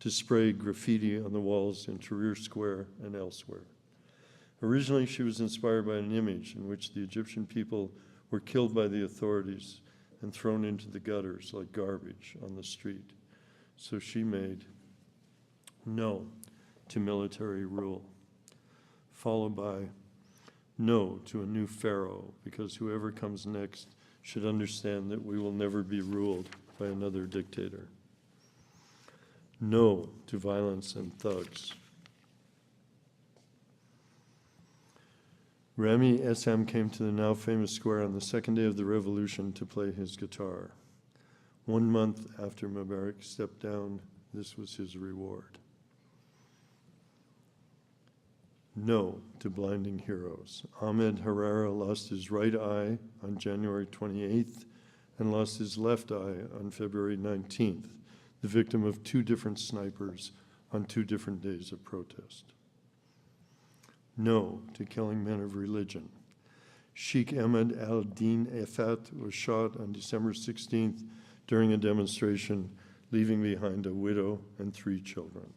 to spray graffiti on the walls in Tahrir Square and elsewhere. Originally, she was inspired by an image in which the Egyptian people were killed by the authorities and thrown into the gutters like garbage on the street. So she made no to military rule, followed by no to a new pharaoh, because whoever comes next should understand that we will never be ruled by another dictator. No to violence and thugs. Rami Essam came to the now famous square on the second day of the revolution to play his guitar. 1 month after Mubarak stepped down, this was his reward. No to blinding heroes. Ahmed Herrera lost his right eye on January 28th and lost his left eye on February 19th, the victim of 2 different snipers on 2 different days of protest. No to killing men of religion. Sheikh Ahmed al-Din Effat was shot on December 16th during a demonstration, leaving behind a widow and 3 children.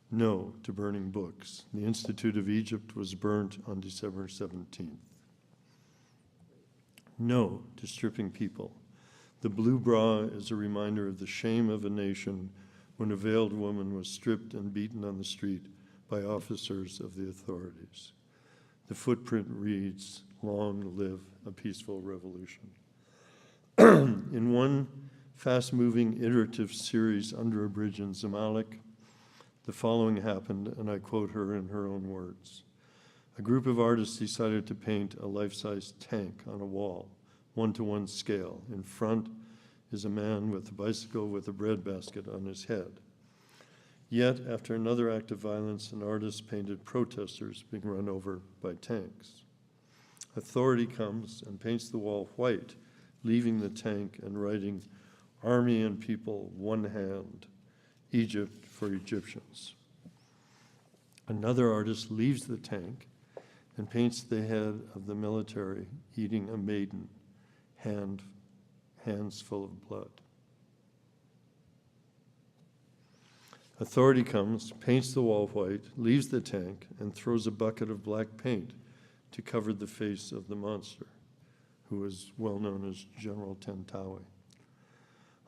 No to burning books. The Institute of Egypt was burnt on December 17th. No to stripping people. The blue bra is a reminder of the shame of a nation when a veiled woman was stripped and beaten on the street by officers of the authorities. The footprint reads, "Long live a peaceful revolution." In one fast-moving iterative series under a bridge in Zamalek, the following happened, and I quote her in her own words. A group of artists decided to paint a life-size tank on a wall, 1-to-1 scale. In front is a man with a bicycle with a bread basket on his head. Yet, after another act of violence, an artist painted protesters being run over by tanks. Authority comes and paints the wall white, leaving the tank and writing, "Army and people, one hand, Egypt for Egyptians." Another artist leaves the tank and paints the head of the military eating a maiden, hands full of blood. Authority comes, paints the wall white, leaves the tank, and throws a bucket of black paint to cover the face of the monster, who is well known as General Tantawi.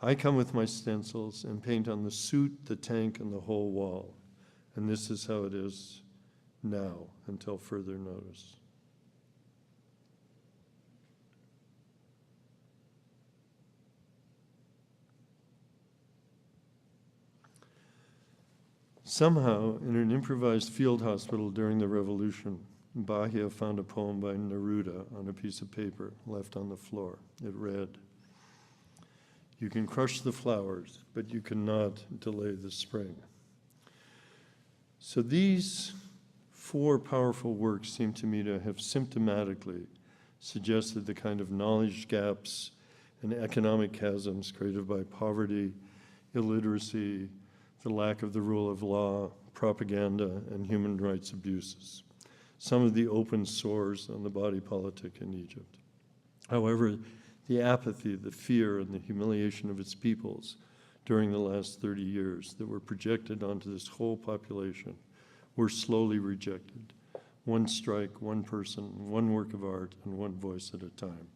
I come with my stencils and paint on the suit, the tank, and the whole wall. And this is how it is now until further notice. Somehow, in an improvised field hospital during the revolution, Bahia found a poem by Neruda on a piece of paper left on the floor. It read, "You can crush the flowers, but you cannot delay the spring." So these four powerful works seem to me to have symptomatically suggested the kind of knowledge gaps and economic chasms created by poverty, illiteracy, the lack of the rule of law, propaganda, and human rights abuses, some of the open sores on the body politic in Egypt. However, the apathy, the fear, and the humiliation of its peoples during the last 30 years that were projected onto this whole population were slowly rejected. One strike, one person, one work of art, and one voice at a time.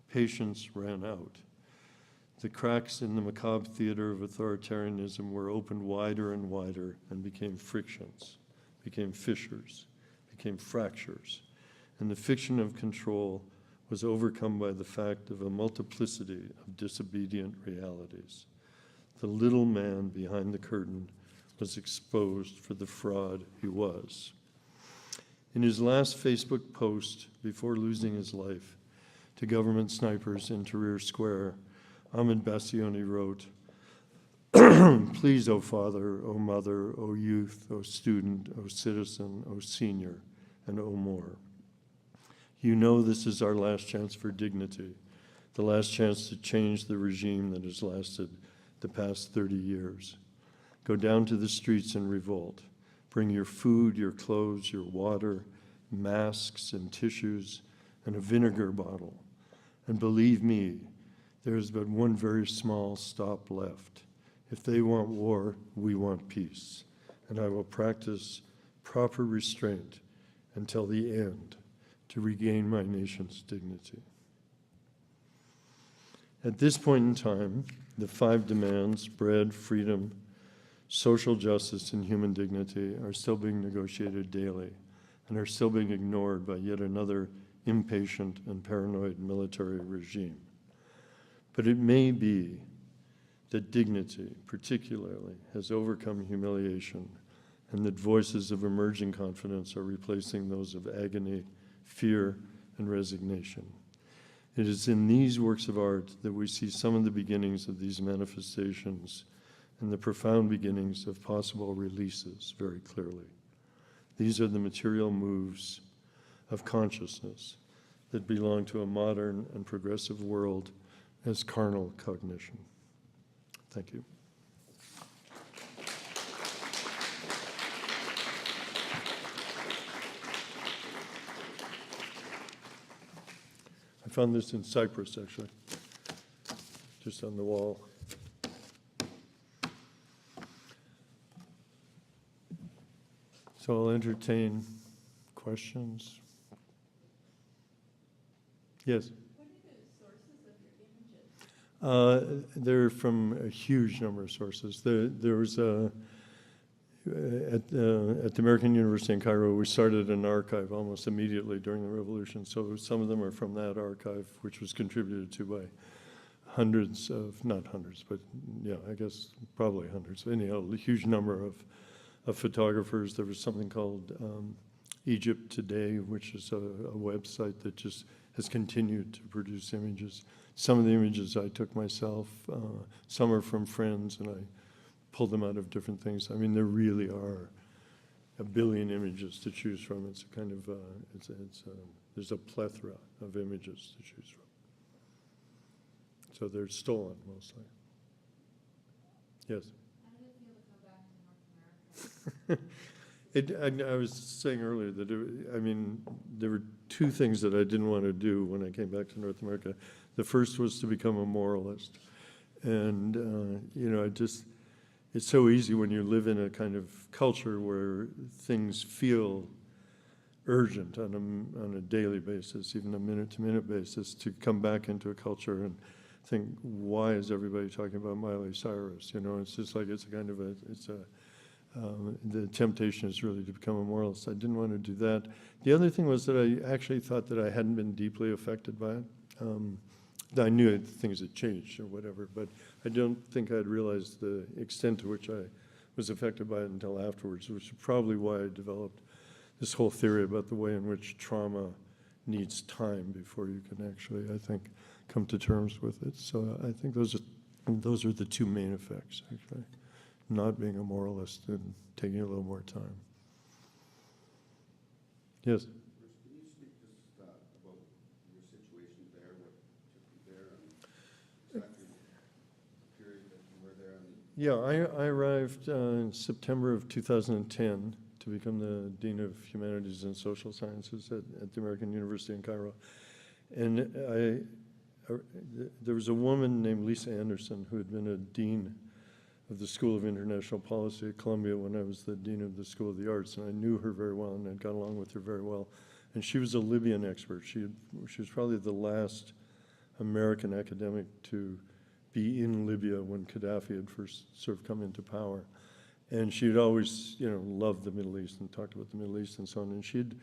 Patience ran out. The cracks in the macabre theater of authoritarianism were opened wider and wider and became frictions, became fissures, became fractures. And the fiction of control was overcome by the fact of a multiplicity of disobedient realities. The little man behind the curtain was exposed for the fraud he was. In his last Facebook post before losing his life to government snipers in Tahrir Square, Ahmed Bassioni wrote, "Please, O father, O mother, O youth, O student, O citizen, O senior, and O more. You know this is our last chance for dignity, the last chance to change the regime that has lasted the past 30 years. Go down to the streets and revolt. Bring your food, your clothes, your water, masks and tissues, and a vinegar bottle. And believe me, there is but one very small stop left. If they want war, we want peace. And I will practice proper restraint until the end to regain my nation's dignity." At this point in time, the 5 demands, bread, freedom, social justice, and human dignity, are still being negotiated daily and are still being ignored by yet another impatient and paranoid military regime. But it may be that dignity, particularly, has overcome humiliation, and that voices of emerging confidence are replacing those of agony, fear, and resignation. It is in these works of art that we see some of the beginnings of these manifestations and the profound beginnings of possible releases very clearly. These are the material moves of consciousness that belong to a modern and progressive world as carnal cognition. Thank you. I found this in Cyprus, actually, just on the wall. So I'll entertain questions. Yes? What are the sources of your images? They're from a huge number of sources. There was at the American University in Cairo, we started an archive almost immediately during the revolution. So some of them are from that archive, which was contributed to by hundreds of, not hundreds, but yeah, I guess probably hundreds. Anyhow, a huge number of photographers. There was something called Egypt Today, which is a website that just has continued to produce images. Some of the images I took myself, some are from friends, and I pulled them out of different things. I mean, there really are a billion images to choose from. It's a kind of, there's a plethora of images to choose from. So they're stolen mostly. Yes? How did it feel to come back to North America? I was saying earlier that, I mean, there were 2 things that I didn't want to do when I came back to North America. The first was to become a moralist. And, you know, it's so easy when you live in a kind of culture where things feel urgent on a daily basis, even a minute-to-minute basis, to come back into a culture and think, why is everybody talking about Miley Cyrus? You know, it's just like it's a kind of the temptation is really to become a moralist. I didn't want to do that. The other thing was that I actually thought that I hadn't been deeply affected by it. I knew things had changed or whatever, but I don't think I'd realized the extent to which I was affected by it until afterwards, which is probably why I developed this whole theory about the way in which trauma needs time before you can actually, I think, come to terms with it. So I think those are the two main effects, actually. Not being a moralist and taking a little more time. Yes? Can you speak just about your situation there, what took you there, and exactly the period that you were there? Yeah, I arrived in September of 2010 to become the Dean of Humanities and Social Sciences at the American University in Cairo. And there was a woman named Lisa Anderson who had been a dean of the School of International Policy at Columbia when I was the dean of the School of the Arts, and I knew her very well and I got along with her very well. And she was a Libyan expert. She was probably the last American academic to be in Libya when Gaddafi had first sort of come into power. And she'd always, loved the Middle East and talked about the Middle East and so on. And she'd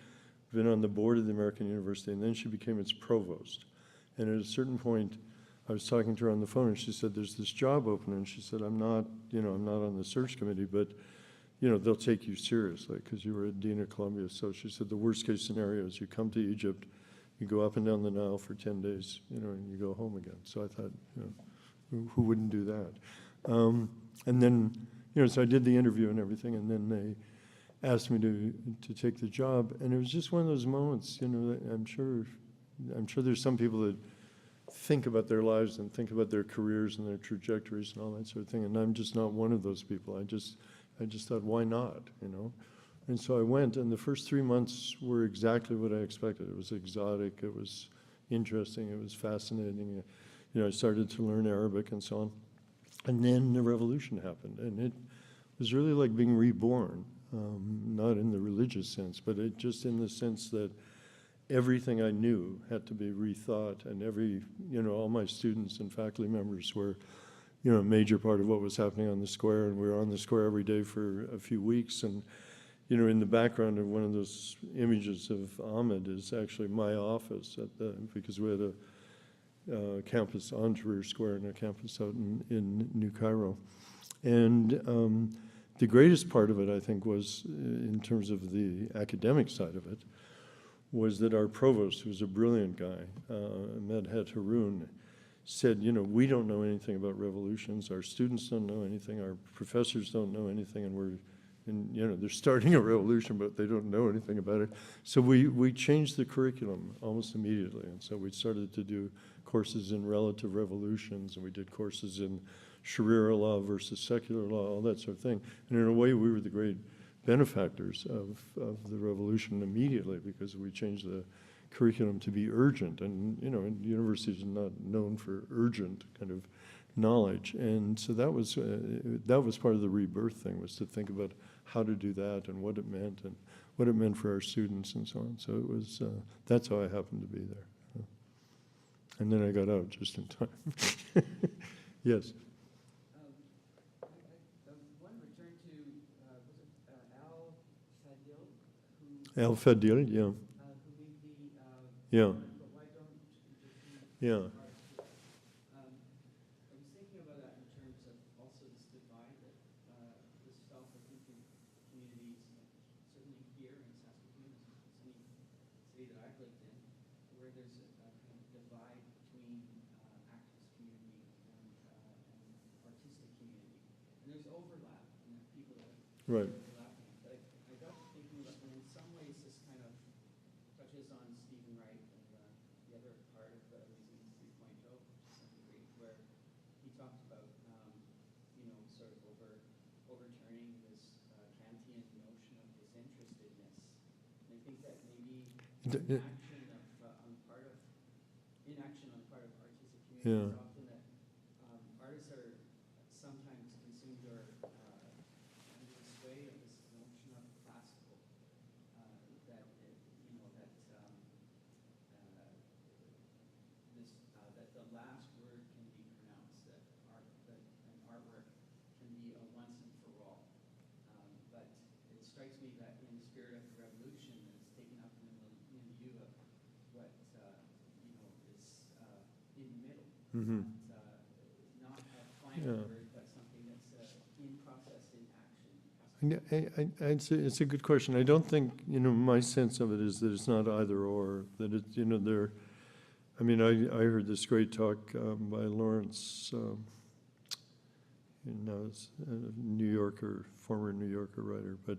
been on the board of the American University, and then she became its provost. And at a certain point, I was talking to her on the phone, and she said, "There's this job open," and she said, I'm not on the search committee, but, they'll take you seriously because you were a dean at Columbia." So she said, the worst case scenario is you come to Egypt, you go up and down the Nile for 10 days, and you go home again. So I thought, who wouldn't do that? And then, so I did the interview and everything, and then they asked me to take the job, and it was just one of those moments, that I'm sure there's some people that think about their lives and think about their careers and their trajectories and all that sort of thing, and I'm just not one of those people. I just thought, why not, And so I went, and the first 3 months were exactly what I expected. It was exotic, it was interesting, it was fascinating. I started to learn Arabic and so on. And then the revolution happened, and it was really like being reborn, not in the religious sense, but it just in the sense that everything I knew had to be rethought, and all my students and faculty members were, a major part of what was happening on the square, and we were on the square every day for a few weeks. And, in the background of one of those images of Ahmed is actually my office because we had a campus on Tahrir Square and a campus out in New Cairo. And the greatest part of it, I think, was, in terms of the academic side of it, was that our provost, who was a brilliant guy, Medhat Haroun, said, we don't know anything about revolutions, our students don't know anything, our professors don't know anything, and they're starting a revolution, but they don't know anything about it. So we changed the curriculum almost immediately, and so we started to do courses in relative revolutions, and we did courses in Sharia law versus secular law, all that sort of thing. And in a way, we were the great benefactors of the revolution immediately, because we changed the curriculum to be urgent, and universities are not known for urgent kind of knowledge, and so that was part of the rebirth thing, was to think about how to do that and what it meant for our students and so on. So it was that's how I happened to be there, and then I got out just in time. Yes. Al Fadil, yeah. Yeah. Yeah. I was thinking about that in terms of also this divide that was felt, I think, in communities, certainly here in Saskatoon, any city that I've lived in, where there's a kind of divide between activist community and artistic community. And there's overlap, and there are people that Right. overlapping. But I got to thinking about, and in some ways this kind of touches on Stephen Wright and the other part of Museums 3.0 to some degree, where he talked about, sort of overturning this Kantian notion of disinterestedness. And I think that maybe inaction on the part of artistic communities, often that artists are sometimes consumed or under the sway of this notion of classical, that the last word can be pronounced, that an artwork can be a once and for all. But it strikes me that in the spirit of the revolution, it's taken up in view of what is in the middle. Mm-hmm. Not a final word, but something that's in process, in action. It's a good question. I don't think, my sense of it is that it's not either or, that it, I mean, I heard this great talk by Lawrence, it's a New Yorker, former New Yorker writer, but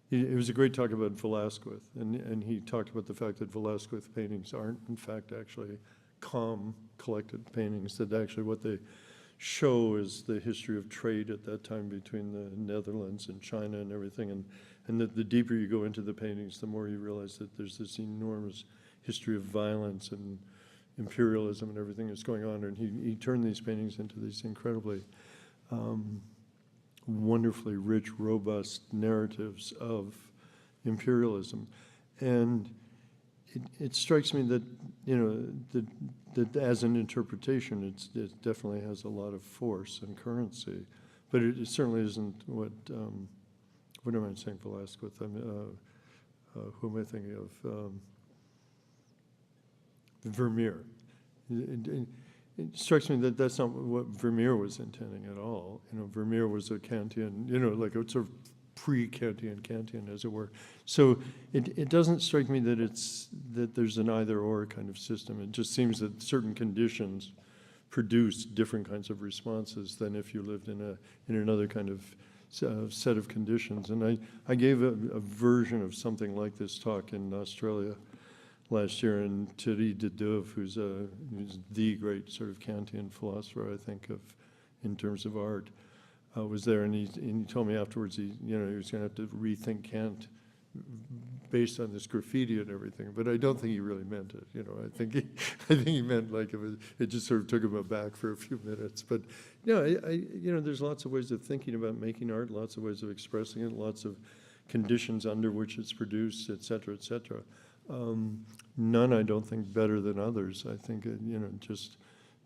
it was a great talk about Velázquez, and he talked about the fact that Velázquez paintings aren't, in fact, actually calm, collected paintings, that actually what they show is the history of trade at that time between the Netherlands and China and everything, and that the deeper you go into the paintings, the more you realize that there's this enormous history of violence and imperialism and everything that's going on, and he turned these paintings into these incredibly wonderfully rich, robust narratives of imperialism. And it strikes me that, that as an interpretation, it definitely has a lot of force and currency, but it certainly isn't what am I saying, Velázquez? Who am I thinking of? Vermeer. It strikes me that that's not what Vermeer was intending at all. Vermeer was a Kantian, like a sort of pre-Kantian, as it were. So it doesn't strike me that there's an either-or kind of system. It just seems that certain conditions produce different kinds of responses than if you lived in another kind of set of conditions. And I gave a version of something like this talk in Australia last year, and Thierry de Deuve, who's the great sort of Kantian philosopher, I think, in terms of art, was there, and he told me afterwards he was going to have to rethink Kant based on this graffiti and everything. But I don't think he really meant it. I think he meant like it just sort of took him aback for a few minutes. But there's lots of ways of thinking about making art, lots of ways of expressing it, lots of conditions under which it's produced, et cetera, et cetera. None, I don't think, better than others. I think, just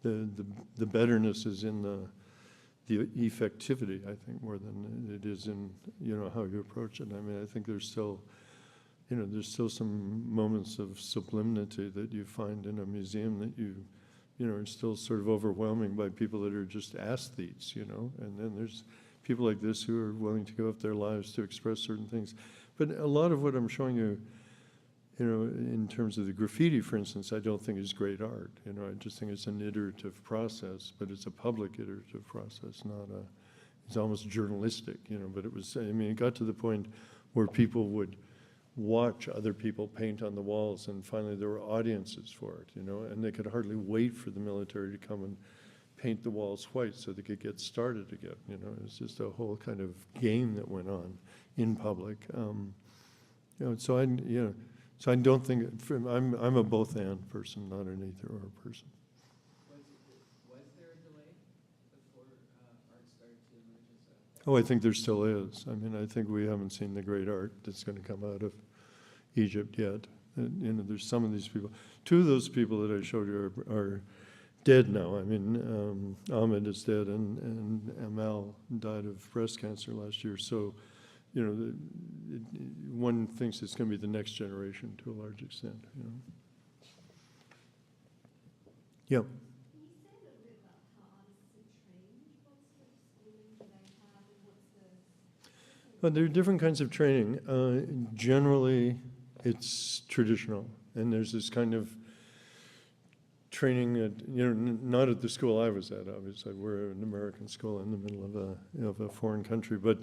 the betterness is in the effectivity, I think, more than it is in, how you approach it. I mean, I think there's still some moments of sublimity that you find in a museum that are still sort of overwhelming by people that are just aesthetes, and then there's people like this who are willing to give up their lives to express certain things. But a lot of what I'm showing you, in terms of the graffiti, for instance, I don't think is great art. I just think it's an iterative process, but it's a public iterative process, it's almost journalistic, but it got to the point where people would watch other people paint on the walls, and finally there were audiences for it, and they could hardly wait for the military to come and paint the walls white so they could get started again, It was just a whole kind of game that went on in public. So I don't think, I'm a both-and person, not an either-or person. Was there a delay before art started to emerge as a... I think there still is. I think we haven't seen the great art that's going to come out of Egypt yet. There's some of these people. Two of those people that I showed you are dead now. Ahmed is dead, and Amal died of breast cancer last year. So, one thinks it's going to be the next generation to a large extent. Yeah. Can you say a little bit about how artists are trained? What sort of schooling do they have, and what's the... Well, there are different kinds of training. Generally, it's traditional, and there's this kind of training at, not at the school I was at, obviously. We're an American school in the middle of a foreign country, but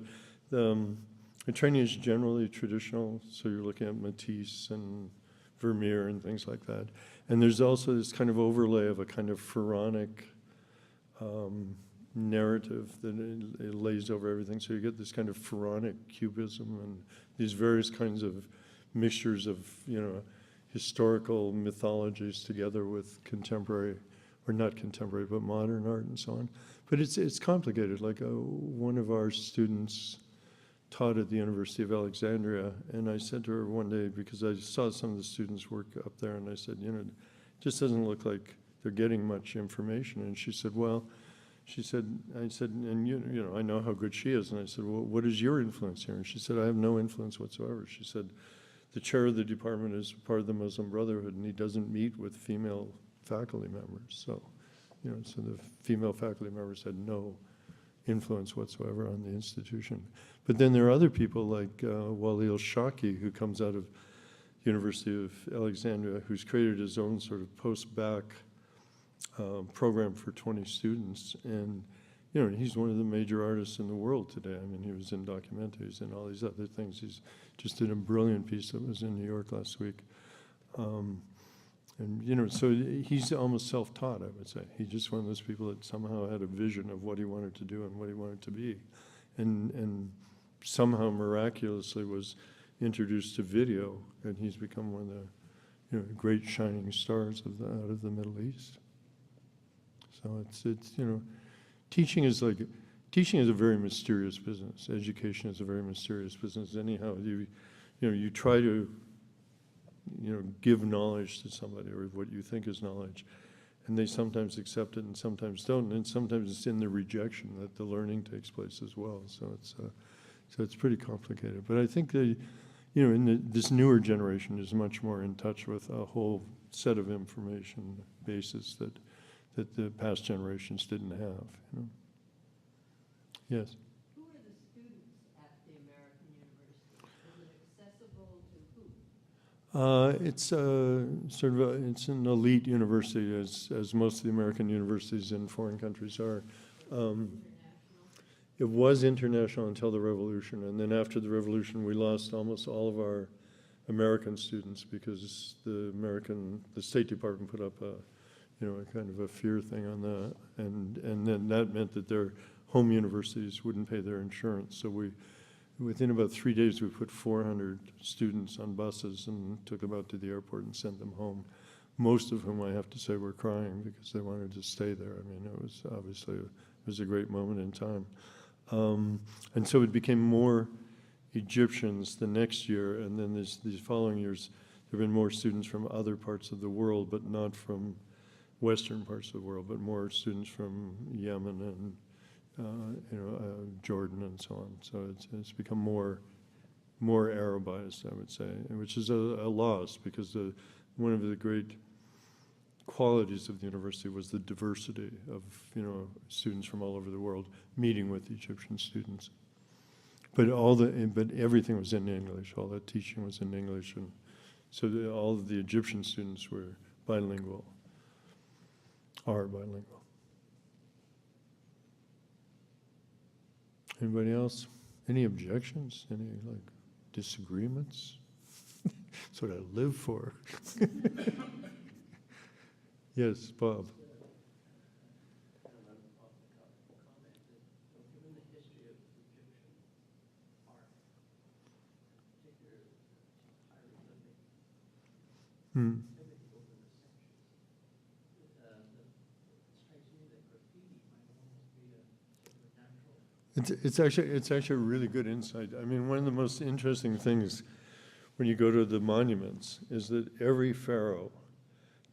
the training is generally traditional, so you're looking at Matisse and Vermeer and things like that. And there's also this kind of overlay of a kind of pharaonic narrative that it lays over everything. So you get this kind of pharaonic cubism and these various kinds of mixtures of, historical mythologies together with contemporary, or not contemporary, but modern art and so on. But it's complicated. Like one of our students taught at the University of Alexandria, and I said to her one day, because I saw some of the students work up there, and I said, it just doesn't look like they're getting much information. And she said, I said, and I know how good she is, and I said, well, what is your influence here? And she said, I have no influence whatsoever. She said, the chair of the department is part of the Muslim Brotherhood, and he doesn't meet with female faculty members. So, so the female faculty members had no influence whatsoever on the institution. But then there are other people like Walil Shaki, who comes out of University of Alexandria, who's created his own sort of post-bac program for 20 students. And, you know, he's one of the major artists in the world today. I mean, he was in documentaries and all these other things. He's just did a brilliant piece that was in New York last week. And, you know, so he's almost self-taught, I would say. He's just one of those people that somehow had a vision of what he wanted to do and what he wanted to be. And somehow miraculously was introduced to video, and he's become one of the, you know, great shining stars of out of the Middle East. So it's you know, teaching is a very mysterious business. Education is a very mysterious business. Anyhow, you know, you try to, you know, give knowledge to somebody, or what you think is knowledge, and they sometimes accept it and sometimes don't, and sometimes it's in the rejection that the learning takes place as well. So it's pretty complicated. But I think that, you know, this newer generation is much more in touch with a whole set of information bases that the past generations didn't have. You know. Yes. Who are the students at the American University? Is it accessible to who? It's sort of it's an elite university, as most of the American universities in foreign countries are. International? It was international until the revolution, and then after the revolution, we lost almost all of our American students because the State Department put up a, you know, a kind of a fear thing on that, and then that meant that their home universities wouldn't pay their insurance. So within about 3 days, we put 400 students on buses and took them out to the airport and sent them home. Most of whom, I have to say, were crying because they wanted to stay there. I mean, it was obviously it was a great moment in time. And so it became more Egyptians the next year, and then these following years, there have been more students from other parts of the world, but not from Western parts of the world, but more students from Yemen and you know, Jordan and so on. So it's become more Arabized, I would say, which is a loss, because one of the great qualities of the university was the diversity of, you know, students from all over the world meeting with Egyptian students. But everything was in English. All that teaching was in English, and so all of the Egyptian students were bilingual, are bilingual. Anybody else? Any objections? Any disagreements? That's what I live for. Yes, Bob. Given the history of Egyptian art, particularly hieroglyphic, typically over the centuries, it strikes me that graffiti might almost be a sort of natural. It's actually a really good insight. I mean, one of the most interesting things when you go to the monuments is that every pharaoh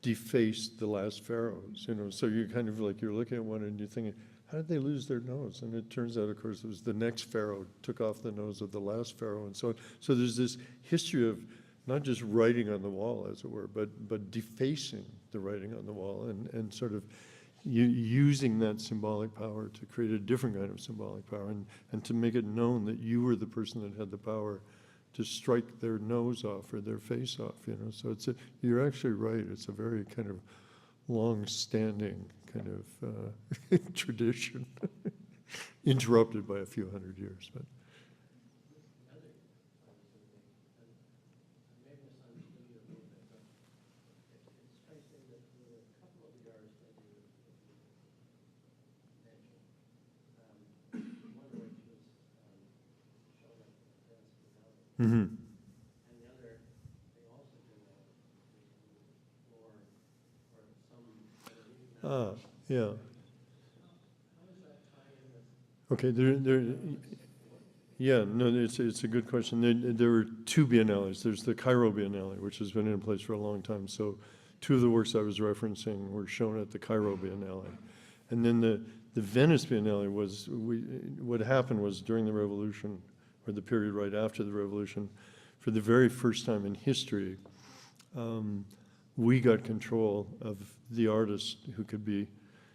defaced the last pharaohs, you know. So you're kind of like, you're looking at one and you're thinking, how did they lose their nose? And it turns out, of course, it was the next pharaoh took off the nose of the last pharaoh, and so on. So there's this history of not just writing on the wall, as it were, but defacing the writing on the wall, and sort of using that symbolic power to create a different kind of symbolic power, and to make it known that you were the person that had the power to strike their nose off or their face off, you know. So you're actually right. It's a very kind of long-standing kind of tradition, interrupted by a few hundred years. But mm-hmm. And the other, they also do more, or some. Yeah. How does that tie in with? Okay, yeah, no, it's a good question. There were two biennales. There's the Cairo Biennale, which has been in place for a long time. So two of the works I was referencing were shown at the Cairo Biennale. And then the Venice Biennale was, what happened was during the revolution, or the period right after the revolution, for the very first time in history, we got control of the artists who could be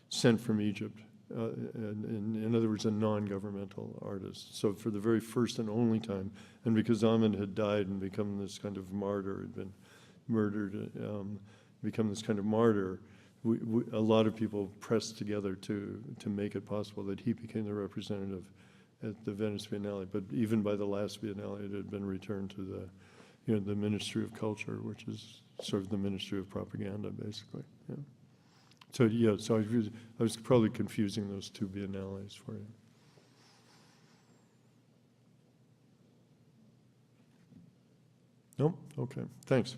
sent from Egypt and in other words, a non-governmental artist. So for the very first and only time, and because Ahmed had died and become this kind of martyr, had been murdered, become this kind of martyr, a lot of people pressed together to make it possible that he became the representative at the Venice Biennale. But even by the last Biennale, it had been returned to the Ministry of Culture, which is sort of the Ministry of Propaganda, basically. Yeah. So yeah, so I was probably confusing those two biennales for you. No? Okay, thanks.